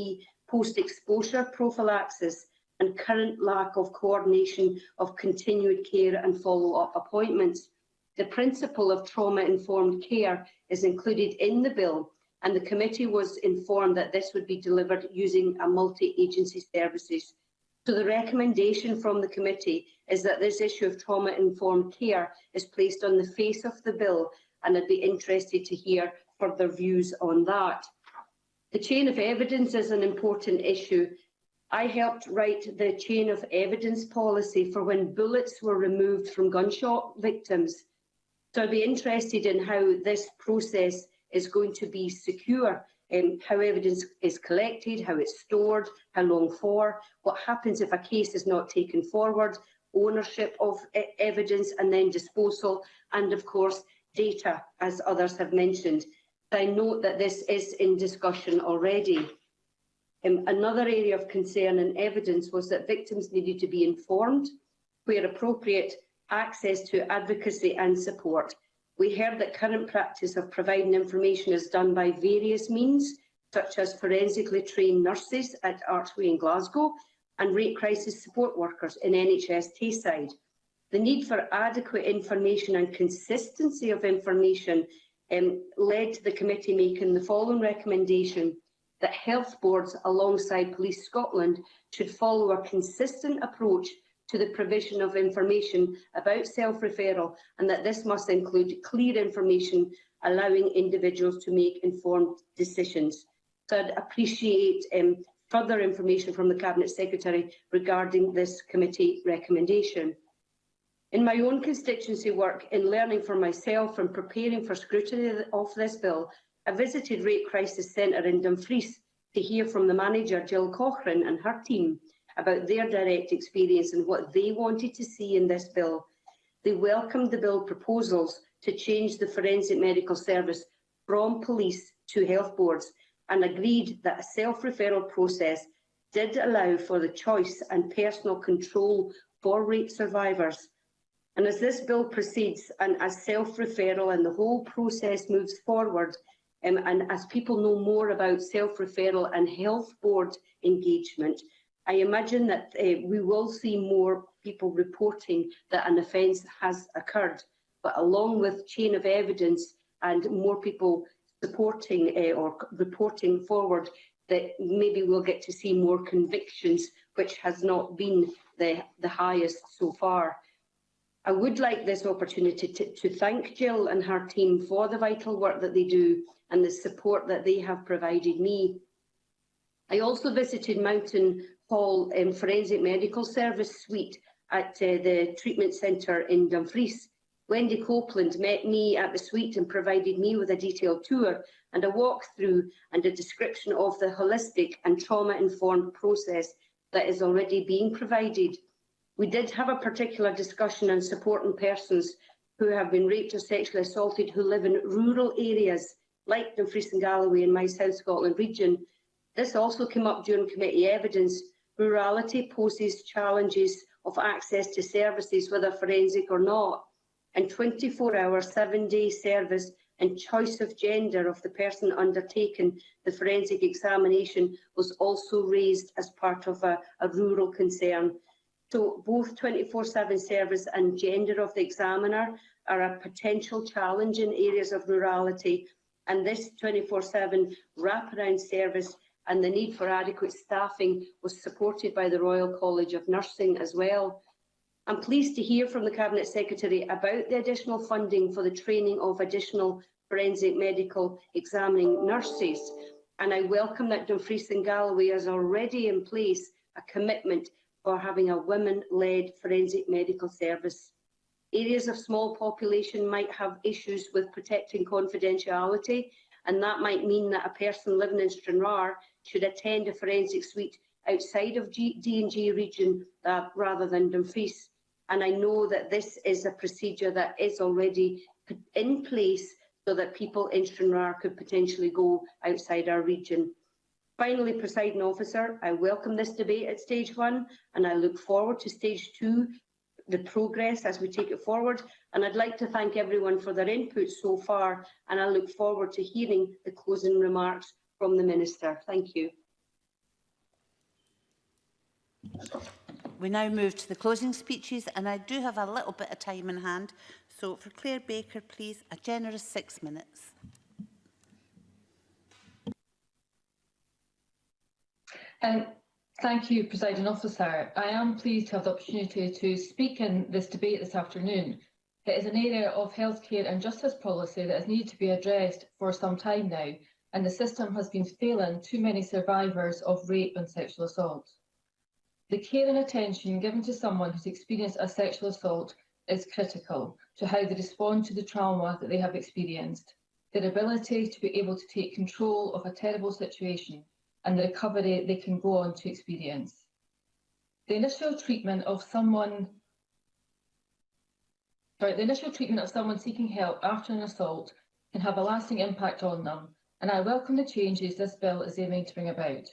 post-exposure prophylaxis, and current lack of coordination of continued care and follow-up appointments. The principle of trauma-informed care is included in the bill, and the committee was informed that this would be delivered using a multi-agency services. So the recommendation from the committee is that this issue of trauma-informed care is placed on the face of the bill, and I'd be interested to hear further views on that. The chain of evidence is an important issue. I helped write the chain of evidence policy for when bullets were removed from gunshot victims. So I'd be interested in how this process is going to be secure, how evidence is collected, how it's stored, how long for, what happens if a case is not taken forward, ownership of evidence and then disposal, and of course data, as others have mentioned. I note that this is in discussion already. Another area of concern and evidence was that victims needed to be informed, where appropriate, access to advocacy and support. We heard that current practice of providing information is done by various means, such as forensically trained nurses at Archway in Glasgow and rape crisis support workers in NHS Tayside. The need for adequate information and consistency of information led to the committee making the following recommendation: that health boards alongside Police Scotland should follow a consistent approach to the provision of information about self-referral, and that this must include clear information allowing individuals to make informed decisions. So I'd appreciate further information from the Cabinet Secretary regarding this committee recommendation. In my own constituency work, in learning for myself and preparing for scrutiny of this bill, I visited Rape Crisis Centre in Dumfries to hear from the manager, Jill Cochrane, and her team about their direct experience and what they wanted to see in this bill. They welcomed the bill proposals to change the forensic medical service from police to health boards and agreed that a self-referral process did allow for the choice and personal control for rape survivors. And as this bill proceeds and as self-referral and the whole process moves forward, and as people know more about self-referral and health board engagement, I imagine that we will see more people reporting that an offence has occurred. But along with chain of evidence and more people supporting or reporting forward, that maybe we'll get to see more convictions, which has not been the highest so far. I would like this opportunity to thank Jill and her team for the vital work that they do and the support that they have provided me. I also visited Mountain Hall Forensic Medical Service Suite at the treatment centre in Dumfries. Wendy Copeland met me at the suite and provided me with a detailed tour and a walkthrough and a description of the holistic and trauma-informed process that is already being provided. We did have a particular discussion on supporting persons who have been raped or sexually assaulted who live in rural areas like Dumfries and Galloway in my South Scotland region. This also came up during committee evidence. Rurality poses challenges of access to services, whether forensic or not, and 24-hour, 7-day service and choice of gender of the person undertaking the forensic examination was also raised as part of a rural concern. So both 24/7 service and gender of the examiner are a potential challenge in areas of rurality, and this 24/7 wraparound service and the need for adequate staffing was supported by the Royal College of Nursing as well. I'm pleased to hear from the Cabinet Secretary about the additional funding for the training of additional forensic medical examining nurses, and I welcome that Dumfries and Galloway has already in place a commitment for having a women-led forensic medical service. Areas of small population might have issues with protecting confidentiality, and that might mean that a person living in Stranraer should attend a forensic suite outside of D&G region rather than Dumfries. And I know that this is a procedure that is already in place so that people in Stranraer could potentially go outside our region. Finally, Presiding Officer, I welcome this debate at stage 1 and I look forward to stage 2, the progress as we take it forward. And I'd like to thank everyone for their input so far, and I look forward to hearing the closing remarks from the Minister. Thank you. We now move to the closing speeches, and I do have a little bit of time in hand. So for Claire Baker, please, a generous 6 minutes. Thank you, Presiding Officer. I am pleased to have the opportunity to speak in this debate this afternoon. It is an area of healthcare and justice policy that has needed to be addressed for some time now, and the system has been failing too many survivors of rape and sexual assault. The care and attention given to someone who's experienced a sexual assault is critical to how they respond to the trauma that they have experienced, their ability to be able to take control of a terrible situation, and the recovery they can go on to experience. The initial treatment of someone seeking help after an assault can have a lasting impact on them, and I welcome the changes this bill is aiming to bring about.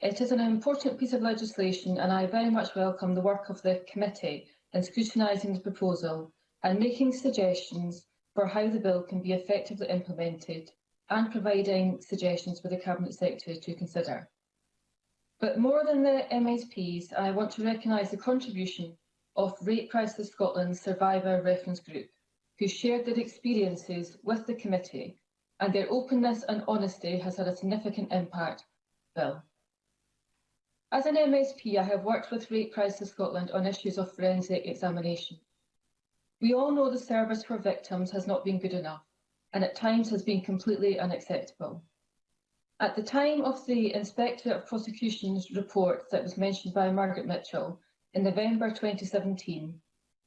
It is an important piece of legislation, and I very much welcome the work of the committee in scrutinising the proposal and making suggestions for how the bill can be effectively implemented, and providing suggestions for the Cabinet Secretary to consider. But more than the MSPs, I want to recognise the contribution of Rape Crisis Scotland's Survivor Reference Group, who shared their experiences with the committee, and their openness and honesty has had a significant impact on the bill. As an MSP, I have worked with Rape Crisis Scotland on issues of forensic examination. We all know the service for victims has not been good enough, and at times has been completely unacceptable. At the time of the Inspectorate of Prosecution's report that was mentioned by Margaret Mitchell in November 2017,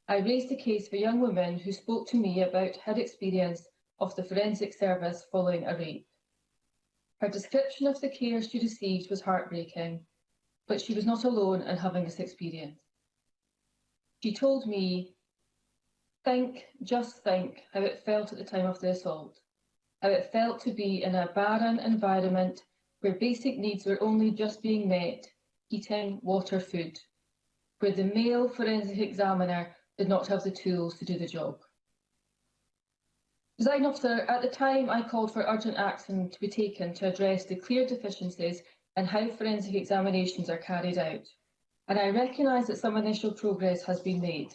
I raised a case for a young woman who spoke to me about her experience of the forensic service following a rape. Her description of the care she received was heartbreaking, but she was not alone in having this experience. She told me, just think how it felt at the time of the assault, how it felt to be in a barren environment where basic needs were only just being met, eating, water, food, where the male forensic examiner did not have the tools to do the job. Presiding Officer, at the time I called for urgent action to be taken to address the clear deficiencies in how forensic examinations are carried out, and I recognise that some initial progress has been made.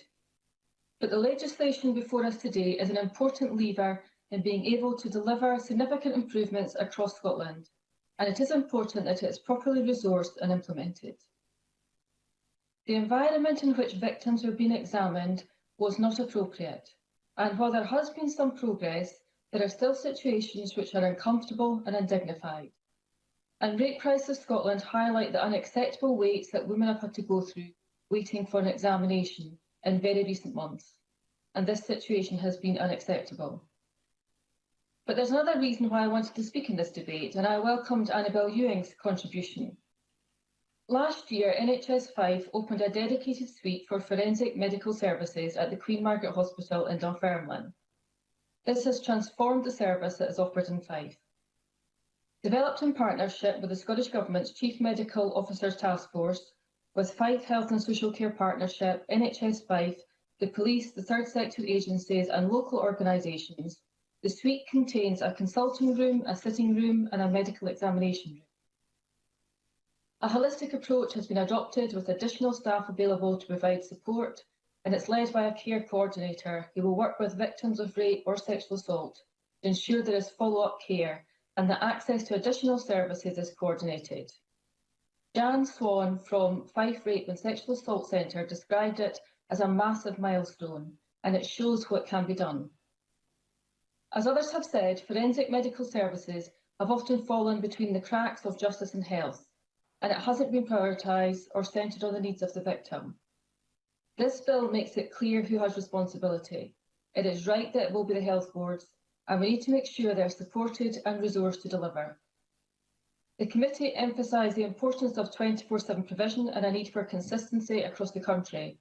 But the legislation before us today is an important lever in being able to deliver significant improvements across Scotland, and it is important that it is properly resourced and implemented. The environment in which victims were being examined was not appropriate, and while there has been some progress, there are still situations which are uncomfortable and undignified. And Rape Crisis Scotland highlight the unacceptable waits that women have had to go through waiting for an examination in very recent months, and this situation has been unacceptable. But there's another reason why I wanted to speak in this debate, and I welcomed Annabel Ewing's contribution. Last year, NHS 5 opened a dedicated suite for forensic medical services at the Queen Margaret Hospital in Dunfermline. This has transformed the service that is offered in Fife. Developed in partnership with the Scottish Government's Chief Medical Officers Task Force, with Fife Health and Social Care Partnership, NHS Fife, the police, the third sector agencies and local organisations, the suite contains a consulting room, a sitting room and a medical examination room. A holistic approach has been adopted with additional staff available to provide support, and it's led by a care coordinator who will work with victims of rape or sexual assault to ensure there is follow-up care and that access to additional services is coordinated. Jan Swan from Fife Rape and Sexual Assault Centre described it as a massive milestone, and it shows what can be done. As others have said, forensic medical services have often fallen between the cracks of justice and health, and it hasn't been prioritised or centred on the needs of the victim. This bill makes it clear who has responsibility. It is right that it will be the health boards, and we need to make sure they are supported and resourced to deliver. The committee emphasised the importance of 24/7 provision and a need for consistency across the country,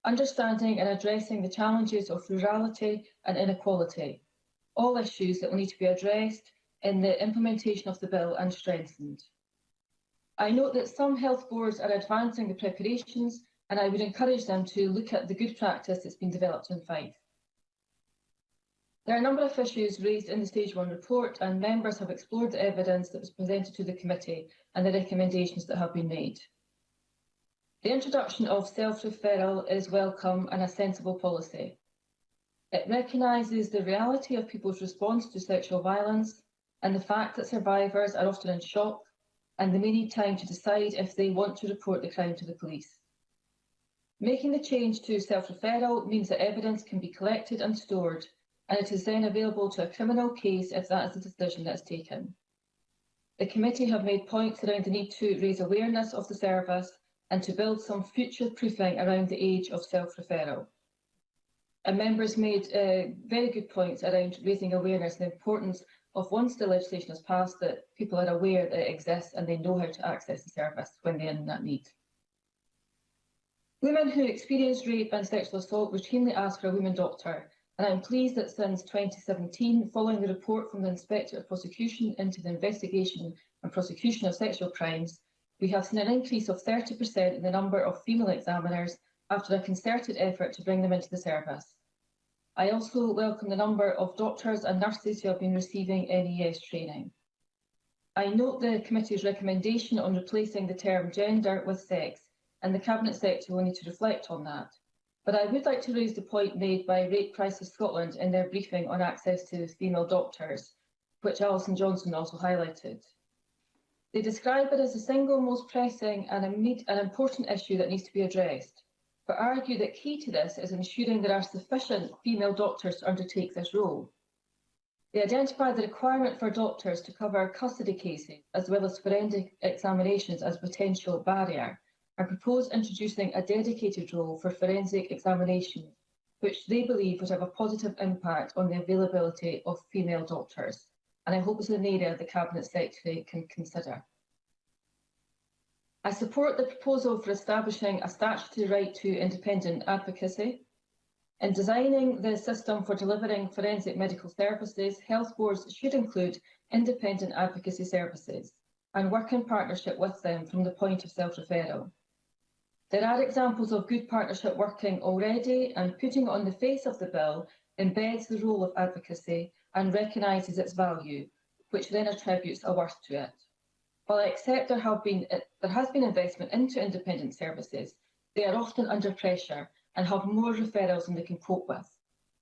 understanding and addressing the challenges of rurality and inequality, all issues that will need to be addressed in the implementation of the bill and strengthened. I note that some health boards are advancing the preparations, and I would encourage them to look at the good practice that's been developed in Fife. There are a number of issues raised in the Stage 1 report, and members have explored the evidence that was presented to the committee and the recommendations that have been made. The introduction of self-referral is welcome and a sensible policy. It recognises the reality of people's response to sexual violence and the fact that survivors are often in shock and they may need time to decide if they want to report the crime to the police. Making the change to self-referral means that evidence can be collected and stored, and it is then available to a criminal case if that is the decision that is taken. The committee have made points around the need to raise awareness of the service and to build some future-proofing around the age of self-referral. And members made very good points around raising awareness and the importance of, once the legislation has passed, that people are aware that it exists and they know how to access the service when they're in that need. Women who experience rape and sexual assault routinely ask for a women doctor, and I'm pleased that since 2017, following the report from the Inspector of Prosecution into the investigation and prosecution of sexual crimes, we have seen an increase of 30% in the number of female examiners after a concerted effort to bring them into the service. I also welcome the number of doctors and nurses who have been receiving NES training. I note the committee's recommendation on replacing the term gender with sex, and the Cabinet Secretary will need to reflect on that. But I would like to raise the point made by Rape Crisis Scotland in their briefing on access to female doctors, which Alison Johnson also highlighted. They describe it as the single most pressing and important issue that needs to be addressed, but argue that key to this is ensuring there are sufficient female doctors to undertake this role. They identify the requirement for doctors to cover custody cases as well as forensic examinations as a potential barrier, and propose introducing a dedicated role for forensic examination, which they believe would have a positive impact on the availability of female doctors. And I hope it's an area the Cabinet Secretary can consider. I support the proposal for establishing a statutory right to independent advocacy. In designing the system for delivering forensic medical services, health boards should include independent advocacy services and work in partnership with them from the point of self-referral. There are examples of good partnership working already, and putting it on the face of the bill embeds the role of advocacy and recognises its value, which then attributes a worth to it. While I accept there has been investment into independent services, they are often under pressure and have more referrals than they can cope with.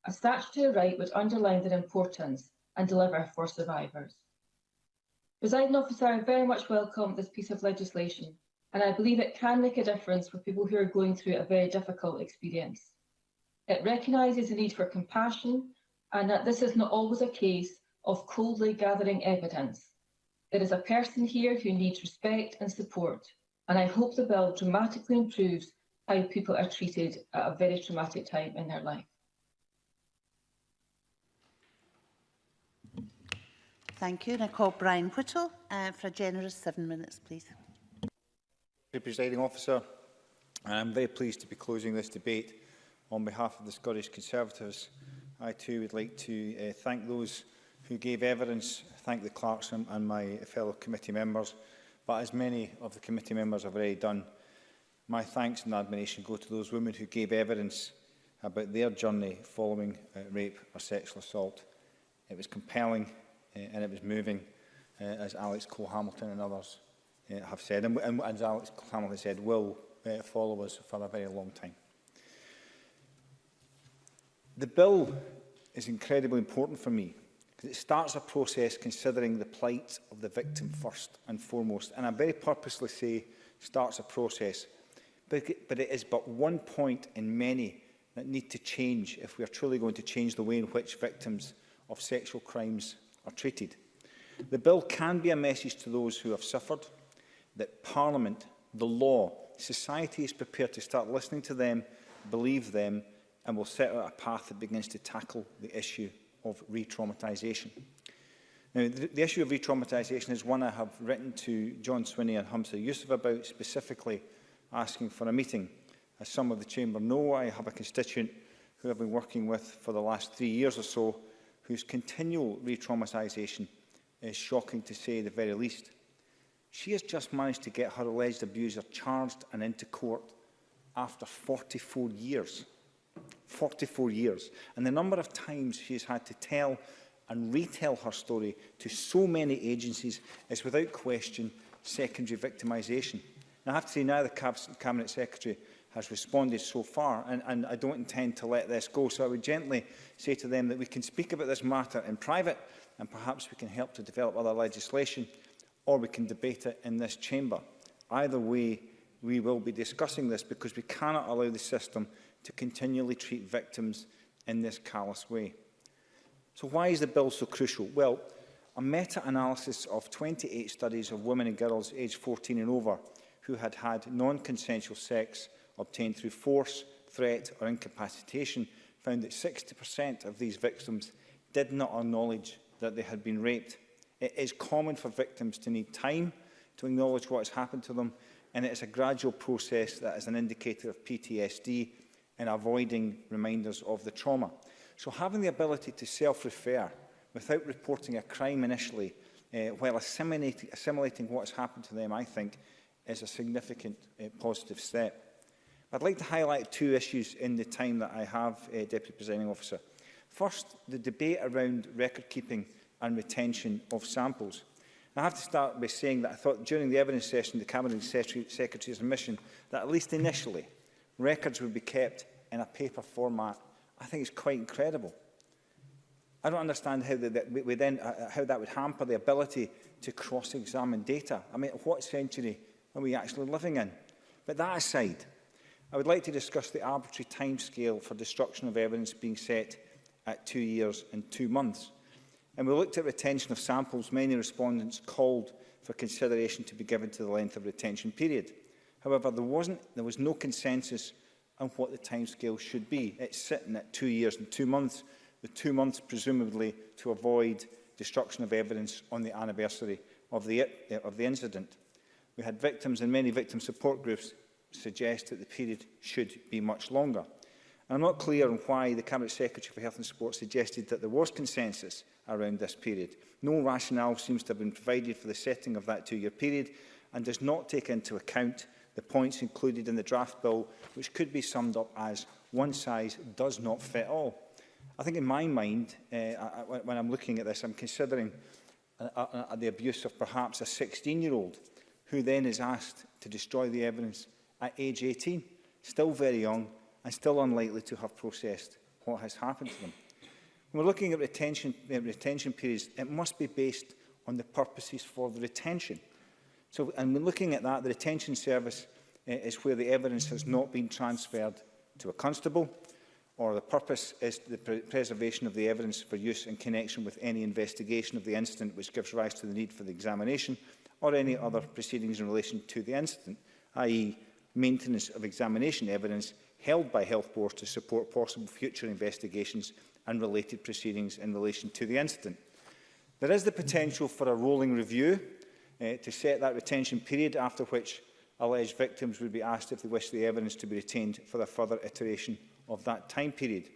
A statutory right would underline their importance and deliver for survivors. Presiding Officer, I very much welcome this piece of legislation, and I believe it can make a difference for people who are going through a very difficult experience. It recognises the need for compassion and that this is not always a case of coldly gathering evidence. There is a person here who needs respect and support, and I hope the bill dramatically improves how people are treated at a very traumatic time in their life. Thank you. And I call Brian Whittle for a generous 7 minutes, please. Presiding Officer, I am very pleased to be closing this debate on behalf of the Scottish Conservatives. I too would like to thank those who gave evidence, thank the clerks and my fellow committee members, but as many of the committee members have already done, my thanks and admiration go to those women who gave evidence about their journey following rape or sexual assault. It was compelling and it was moving, as Alex Cole-Hamilton and others have said, and as Alex Cole-Hamilton said, will follow us for a very long time. The bill is incredibly important for me because it starts a process considering the plight of the victim first and foremost. And I very purposely say starts a process, but it is but one point in many that need to change if we are truly going to change the way in which victims of sexual crimes are treated. The bill can be a message to those who have suffered that Parliament, the law, society is prepared to start listening to them, believe them, and will set out a path that begins to tackle the issue of re-traumatisation. Now, the issue of re-traumatisation is one I have written to John Swinney and Hamza Youssef about, specifically asking for a meeting. As some of the Chamber know, I have a constituent who I've been working with for the last 3 years or so, whose continual re-traumatisation is shocking to say the very least. She has just managed to get her alleged abuser charged and into court after 44 years. 44 years. And the number of times she has had to tell and retell her story to so many agencies is without question secondary victimisation. I have to say now the Cabinet Secretary has responded so far, and I don't intend to let this go. So I would gently say to them that we can speak about this matter in private, and perhaps we can help to develop other legislation, or we can debate it in this chamber. Either way, we will be discussing this, because we cannot allow the system to continually treat victims in this callous way. So why is the bill so crucial? Well, a meta-analysis of 28 studies of women and girls aged 14 and over who had had non-consensual sex obtained through force, threat or incapacitation found that 60% of these victims did not acknowledge that they had been raped. It is common for victims to need time to acknowledge what has happened to them, and it is a gradual process that is an indicator of PTSD and avoiding reminders of the trauma. So having the ability to self-refer without reporting a crime initially, while assimilating what has happened to them, I think, is a significant positive step. I'd like to highlight two issues in the time that I have, Deputy Presiding Officer. First, the debate around record-keeping and retention of samples. I have to start by saying that I thought during the evidence session, the Cabinet Secretary's admission that at least initially, records would be kept in a paper format, I think is quite incredible. I don't understand how that would hamper the ability to cross-examine data. I mean, what century are we actually living in? But that aside, I would like to discuss the arbitrary timescale for destruction of evidence being set at 2 years and 2 months. And we looked at retention of samples. Many respondents called for consideration to be given to the length of retention period. However, there was no consensus on what the timescale should be. It's sitting at 2 years and 2 months, with 2 months presumably to avoid destruction of evidence on the anniversary of the incident. We had victims and many victim support groups suggest that the period should be much longer. And I'm not clear on why the Cabinet Secretary for Health and Sport suggested that there was consensus around this period. No rationale seems to have been provided for the setting of that 2-year period, and does not take into account the points included in the draft bill, which could be summed up as one size does not fit all. I think in my mind, when I'm looking at this, I'm considering the abuse of perhaps a 16-year-old who then is asked to destroy the evidence at age 18, still very young and still unlikely to have processed what has happened to them. When we're looking at retention periods, it must be based on the purposes for the retention. So, and when looking at that, the retention service is where the evidence has not been transferred to a constable, or the purpose is the preservation of the evidence for use in connection with any investigation of the incident which gives rise to the need for the examination, or any other proceedings in relation to the incident, i.e. maintenance of examination evidence held by health boards to support possible future investigations and related proceedings in relation to the incident. There is the potential for a rolling review to set that retention period, after which alleged victims would be asked if they wish the evidence to be retained for a further iteration of that time period.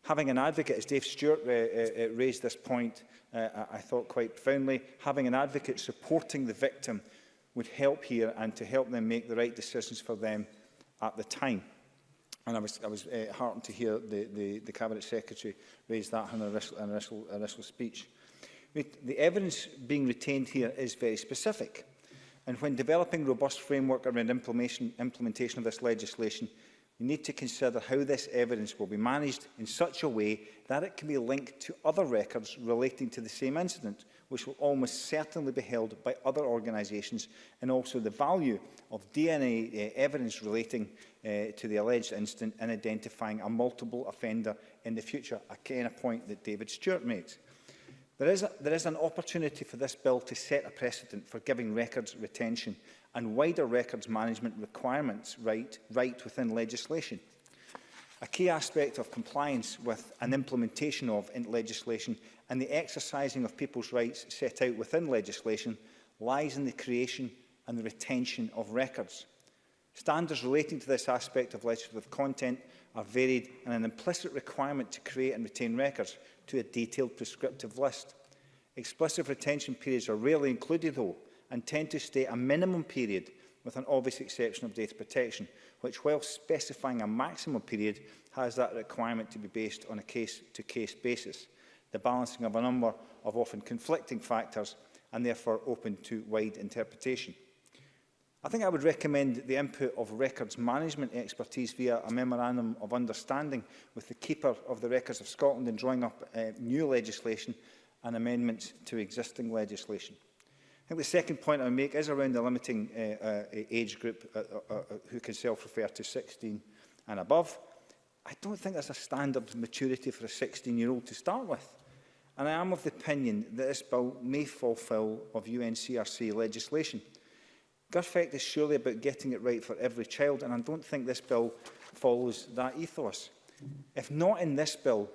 Having an advocate, as Dave Stewart raised this point, I thought quite profoundly, having an advocate supporting the victim would help here, and to help them make the right decisions for them at the time. And I was heartened to hear the Cabinet Secretary raise that in an initial speech. The evidence being retained here is very specific, and when developing robust framework around implementation of this legislation, you need to consider how this evidence will be managed in such a way that it can be linked to other records relating to the same incident, which will almost certainly be held by other organisations, and also the value of DNA evidence relating to the alleged incident in identifying a multiple offender in the future, again a point that David Stewart makes. There is an opportunity for this bill to set a precedent for giving records retention and wider records management requirements right within legislation. A key aspect of compliance with and implementation of legislation and the exercising of people's rights set out within legislation lies in the creation and the retention of records. Standards relating to this aspect of legislative content are varied, and an implicit requirement to create and retain records to a detailed prescriptive list. Explicit retention periods are rarely included, though, and tend to state a minimum period, with an obvious exception of data protection, which, while specifying a maximum period, has that requirement to be based on a case-to-case basis, the balancing of a number of often conflicting factors and therefore open to wide interpretation. I think I would recommend the input of records management expertise via a memorandum of understanding with the Keeper of the Records of Scotland in drawing up new legislation and amendments to existing legislation. I think the second point I make is around the limiting age group who can self-refer to 16 and above. I don't think there's a standard maturity for a 16-year-old to start with. And I am of the opinion that this bill may fall foul of UNCRC legislation. Gurfect is surely about getting it right for every child, and I don't think this bill follows that ethos. If not in this bill,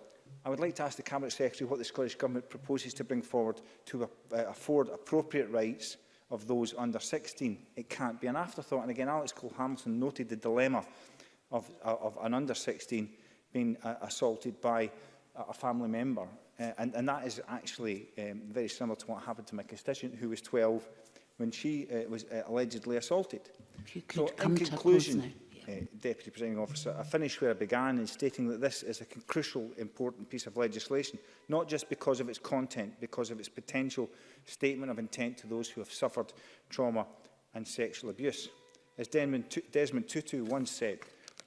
I would like to ask the Cabinet Secretary what the Scottish Government proposes to bring forward to afford appropriate rights of those under 16. It can't be an afterthought. And again, Alex Cole-Hamilton noted the dilemma of an under 16 being assaulted by a family member. And that is actually very similar to what happened to my constituent, who was 12 when she was allegedly assaulted. So, in conclusion, Deputy Presiding Officer, I finish where I began in stating that this is a crucial, important piece of legislation, not just because of its content, because of its potential statement of intent to those who have suffered trauma and sexual abuse. As Desmond Tutu once said,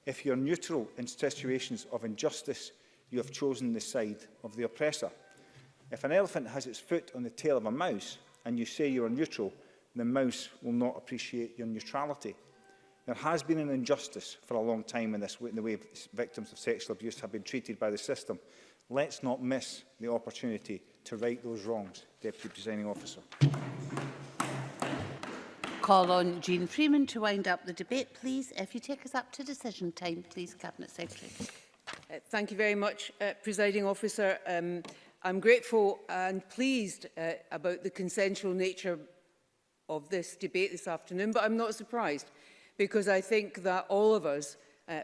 if you're neutral in situations of injustice, you have chosen the side of the oppressor. If an elephant has its foot on the tail of a mouse and you say you are neutral, the mouse will not appreciate your neutrality. There has been an injustice for a long time in the way victims of sexual abuse have been treated by the system. Let's not miss the opportunity to right those wrongs, Deputy Presiding Officer. Call on Jean Freeman to wind up the debate, please. If you take us up to decision time, please, Cabinet Secretary. Thank you very much, Presiding Officer. I'm grateful and pleased about the consensual nature of this debate this afternoon, but I'm not surprised, because I think that all of us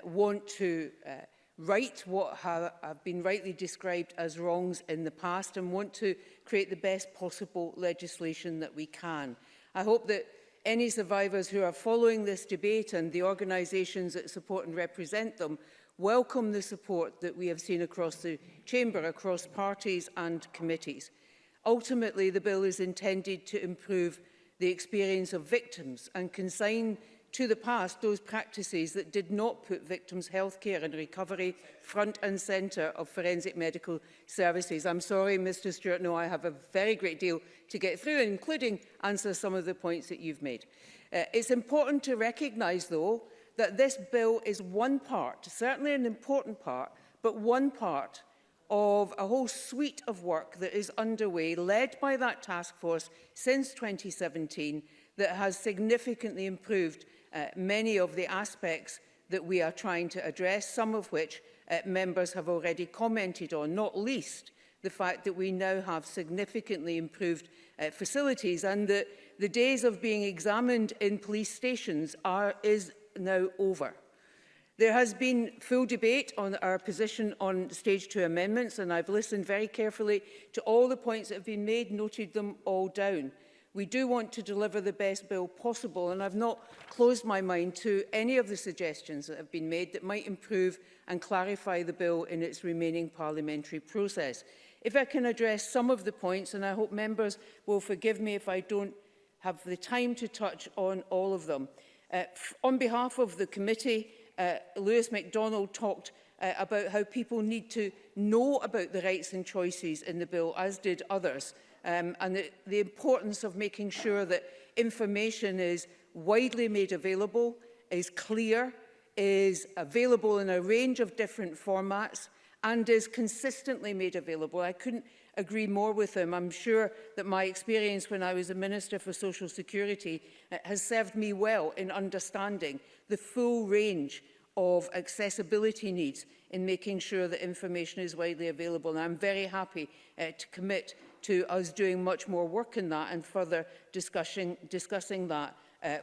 want to right what have been rightly described as wrongs in the past and want to create the best possible legislation that we can. I hope that any survivors who are following this debate and the organisations that support and represent them welcome the support that we have seen across the Chamber, across parties and committees. Ultimately, the bill is intended to improve the experience of victims and consign to the past those practices that did not put victims' healthcare and recovery front and centre of forensic medical services. I'm sorry, Mr Stewart, no, I have a very great deal to get through, including answer some of the points that you've made. It's important to recognise, though, that this bill is one part, certainly an important part, but one part of a whole suite of work that is underway, led by that task force since 2017, that has significantly improved many of the aspects that we are trying to address, some of which members have already commented on, not least the fact that we now have significantly improved facilities, and that the days of being examined in police stations is now over. There has been full debate on our position on Stage 2 amendments, and I've listened very carefully to all the points that have been made, noted them all down. We do want to deliver the best bill possible, and I've not closed my mind to any of the suggestions that have been made that might improve and clarify the bill in its remaining parliamentary process. If I can address some of the points, and I hope members will forgive me if I don't have the time to touch on all of them. On behalf of the committee, Lewis MacDonald talked about how people need to know about the rights and choices in the bill, as did others, and the importance of making sure that information is widely made available, is clear, is available in a range of different formats, and is consistently made available. I couldn't agree more with him. I'm sure that my experience when I was a Minister for Social Security has served me well in understanding the full range of accessibility needs in making sure that information is widely available. And I'm very happy to commit to us doing much more work in that and further discussing that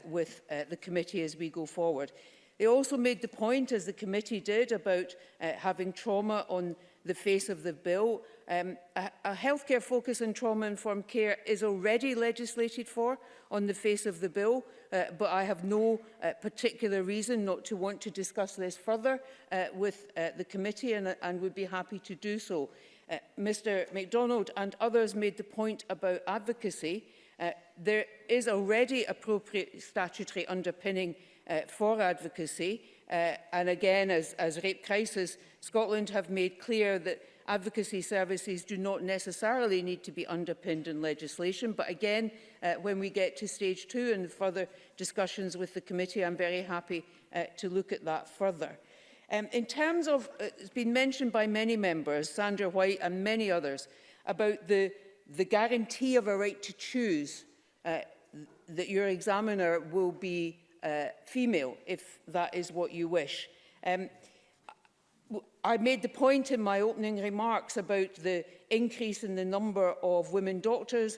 with the committee as we go forward. They also made the point, as the committee did, about having trauma on the face of the bill. A healthcare focus on trauma-informed care is already legislated for on the face of the bill, but I have no particular reason not to want to discuss this further with the committee and would be happy to do so. Mr MacDonald and others made the point about advocacy. There is already appropriate statutory underpinning for advocacy. And again, as Rape Crisis Scotland have made clear that advocacy services do not necessarily need to be underpinned in legislation. But again, when we get to stage 2 and further discussions with the committee, I'm very happy to look at that further. In terms of, it's been mentioned by many members, Sandra White and many others, about the guarantee of a right to choose, that your examiner will be female, if that is what you wish. I made the point in my opening remarks about the increase in the number of women doctors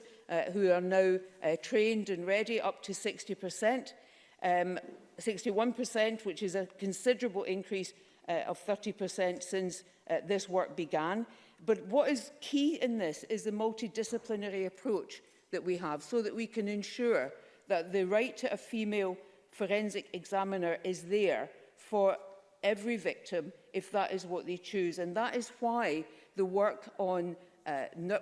who are now trained and ready, up to 60%, 61%, which is a considerable increase of 30% since this work began. But what is key in this is the multidisciplinary approach that we have, so that we can ensure that the right to a female forensic examiner is there for every victim if that is what they choose. And that is why the work on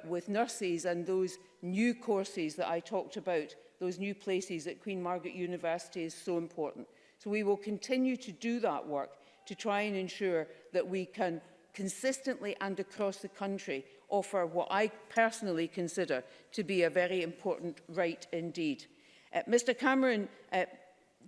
with nurses and those new courses that I talked about, those new places at Queen Margaret University, is so important. So we will continue to do that work to try and ensure that we can consistently and across the country offer what I personally consider to be a very important right indeed. Mr Cameron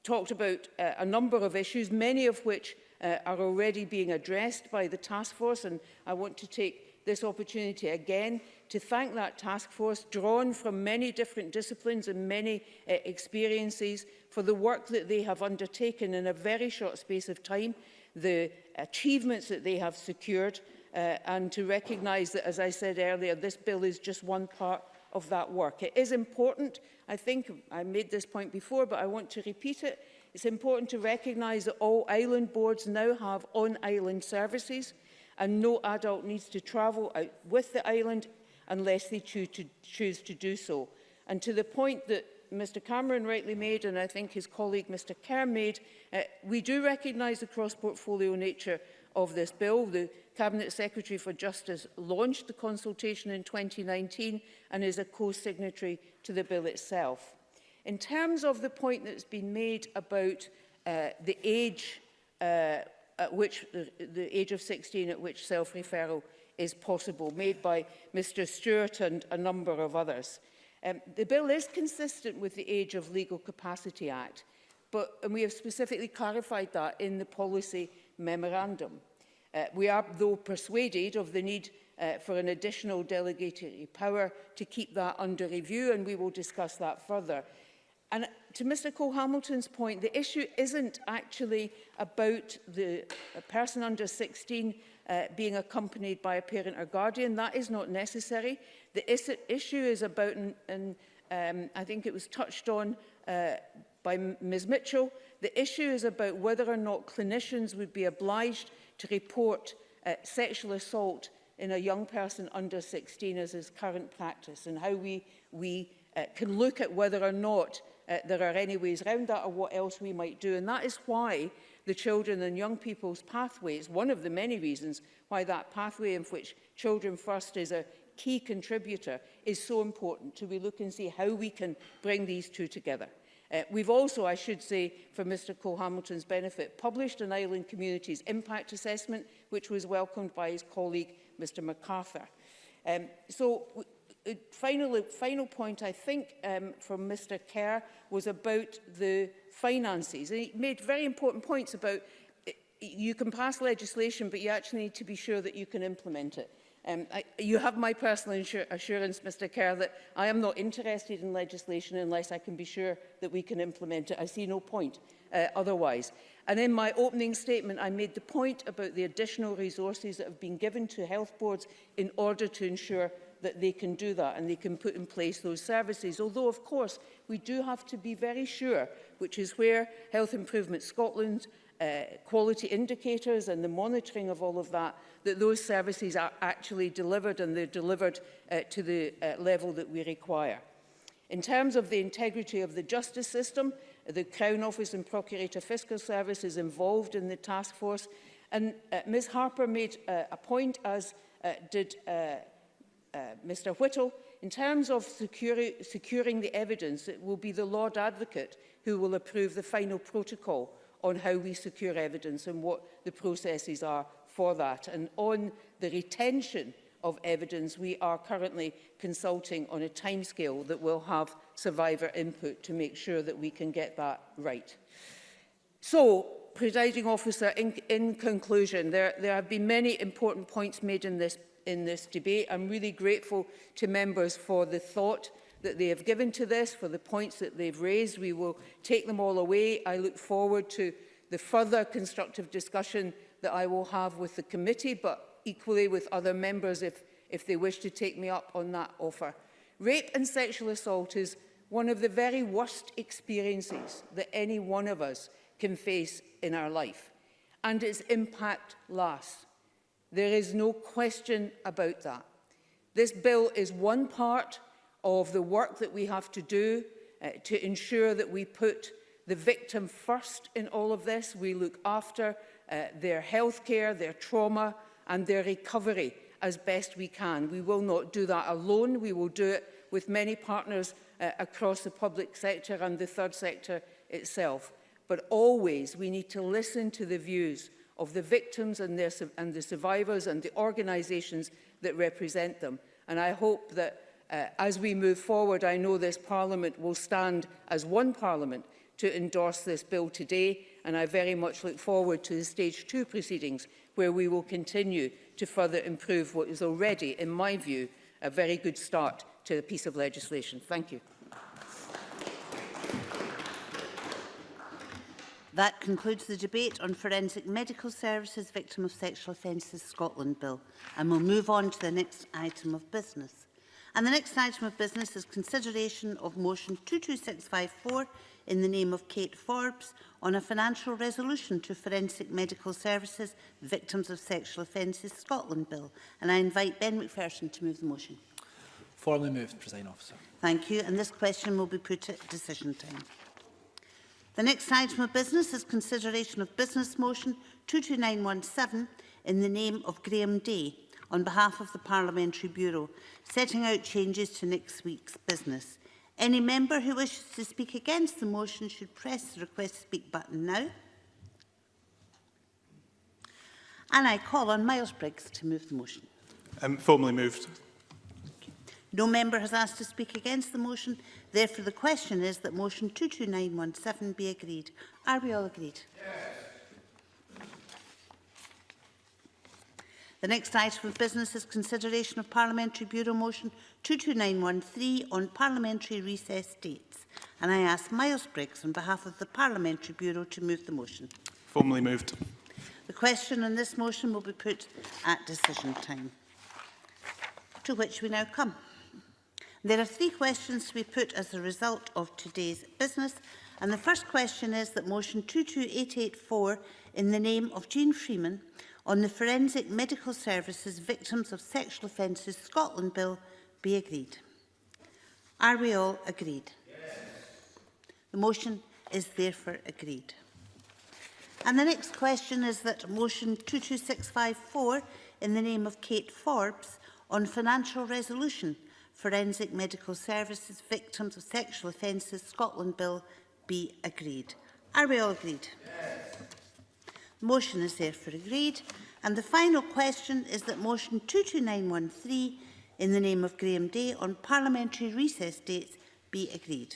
talked about a number of issues, many of which are already being addressed by the task force, and I want to take this opportunity again to thank that task force, drawn from many different disciplines and many experiences, for the work that they have undertaken in a very short space of time, the achievements that they have secured, and to recognise that, as I said earlier, this bill is just one part of that work. It is important, I think, I made this point before, but I want to repeat it. It's important to recognise that all island boards now have on-island services, and no adult needs to travel out with the island unless they choose to do so. And to the point that Mr Cameron rightly made, and I think his colleague Mr Kerr made, we do recognise the cross-portfolio nature of this bill. The Cabinet Secretary for Justice launched the consultation in 2019 and is a co-signatory to the bill itself. In terms of the point that's been made about the age at which the age of 16 at which self-referral is possible, made by Mr Stewart and a number of others. The bill is consistent with the Age of Legal Capacity Act, and we have specifically clarified that in the policy memorandum. We are, though, persuaded of the need for an additional delegatory power to keep that under review, and we will discuss that further. And to Mr Cole-Hamilton's point, the issue isn't actually about the person under 16 being accompanied by a parent or guardian. That is not necessary. The issue is about, and I think it was touched on by Ms Mitchell, the issue is about whether or not clinicians would be obliged to report sexual assault in a young person under 16 as is current practice, and how we can look at whether or not there are any ways around that or what else we might do. And that is why the Children and Young People's Pathway is one of the many reasons why that pathway, in which Children First is a key contributor, is so important, to we look and see how we can bring these two together. We've also, I should say, for Mr Cole-Hamilton's benefit, published an Island Communities Impact Assessment, which was welcomed by his colleague, Mr MacArthur. Final point, I think, from Mr Kerr was about the finances. And he made very important points about you can pass legislation, but you actually need to be sure that you can implement it. You have my personal assurance, Mr Kerr, that I am not interested in legislation unless I can be sure that we can implement it. I see no point otherwise. And in my opening statement, I made the point about the additional resources that have been given to health boards in order to ensure that they can do that and they can put in place those services. Although, of course, we do have to be very sure, which is where Health Improvement Scotland, quality indicators and the monitoring of all of that, that those services are actually delivered and they're delivered to the level that we require. In terms of the integrity of the justice system, the Crown Office and Procurator Fiscal Service is involved in the task force. And Ms Harper made a point, as did Mr Whittle. In terms of securing the evidence, it will be the Lord Advocate who will approve the final protocol on how we secure evidence and what the processes are for that. And on the retention of evidence, we are currently consulting on a timescale that will have survivor input to make sure that we can get that right. So, Presiding Officer, in conclusion, there have been many important points made in this debate. I'm really grateful to members for the thought that they have given to this, for the points that they've raised. We will take them all away. I look forward to the further constructive discussion that I will have with the committee, but equally with other members if they wish to take me up on that offer. Rape and sexual assault is one of the very worst experiences that any one of us can face in our life, and its impact lasts. There is no question about that. This bill is one part of the work that we have to do to ensure that we put the victim first in all of this. We look after their healthcare, their trauma and their recovery as best we can. We will not do that alone. We will do it with many partners across the public sector and the third sector itself. But always we need to listen to the views of the victims and the survivors and the organisations that represent them. And I hope that as we move forward, I know this Parliament will stand as one Parliament to endorse this bill today, and I very much look forward to the Stage 2 proceedings, where we will continue to further improve what is already, in my view, a very good start to a piece of legislation. Thank you. That concludes the debate on Forensic Medical Services Victim of Sexual Offences Scotland Bill, and we'll move on to the next item of business. And the next item of business is consideration of motion 22654 in the name of Kate Forbes on a financial resolution to Forensic Medical Services Victims of Sexual Offences Scotland Bill. And I invite Ben McPherson to move the motion. Formally moved, Presiding Officer. Thank you. And this question will be put at decision time. The next item of business is consideration of business motion 22917 in the name of Graham Day on behalf of the Parliamentary Bureau, setting out changes to next week's business. Any member who wishes to speak against the motion should press the request to speak button now. And I call on Miles Briggs to move the motion. Formally moved. No member has asked to speak against the motion. Therefore, the question is that motion 22917 be agreed. Are we all agreed? Yes. The next item of business is consideration of Parliamentary Bureau motion 22913 on parliamentary recess dates. And I ask Miles Briggs on behalf of the Parliamentary Bureau to move the motion. Formally moved. The question on this motion will be put at decision time, to which we now come. There are 3 questions to be put as a result of today's business, and the first question is that motion 22884 in the name of Jean Freeman on the Forensic Medical Services Victims of Sexual Offences Scotland Bill be agreed. Are we all agreed? Yes. The motion is therefore agreed. And the next question is that motion 22654 in the name of Kate Forbes on financial resolution Forensic Medical Services Victims of Sexual Offences Scotland Bill be agreed. Are we all agreed? Yes. The motion is therefore agreed. And the final question is that motion 22913 in the name of Graham Day on parliamentary recess dates be agreed.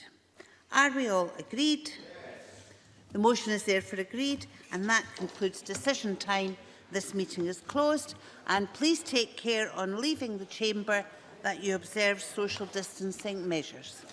Are we all agreed? Yes. The motion is therefore agreed, and that concludes decision time. This meeting is closed, and please take care on leaving the chamber that you observe social distancing measures.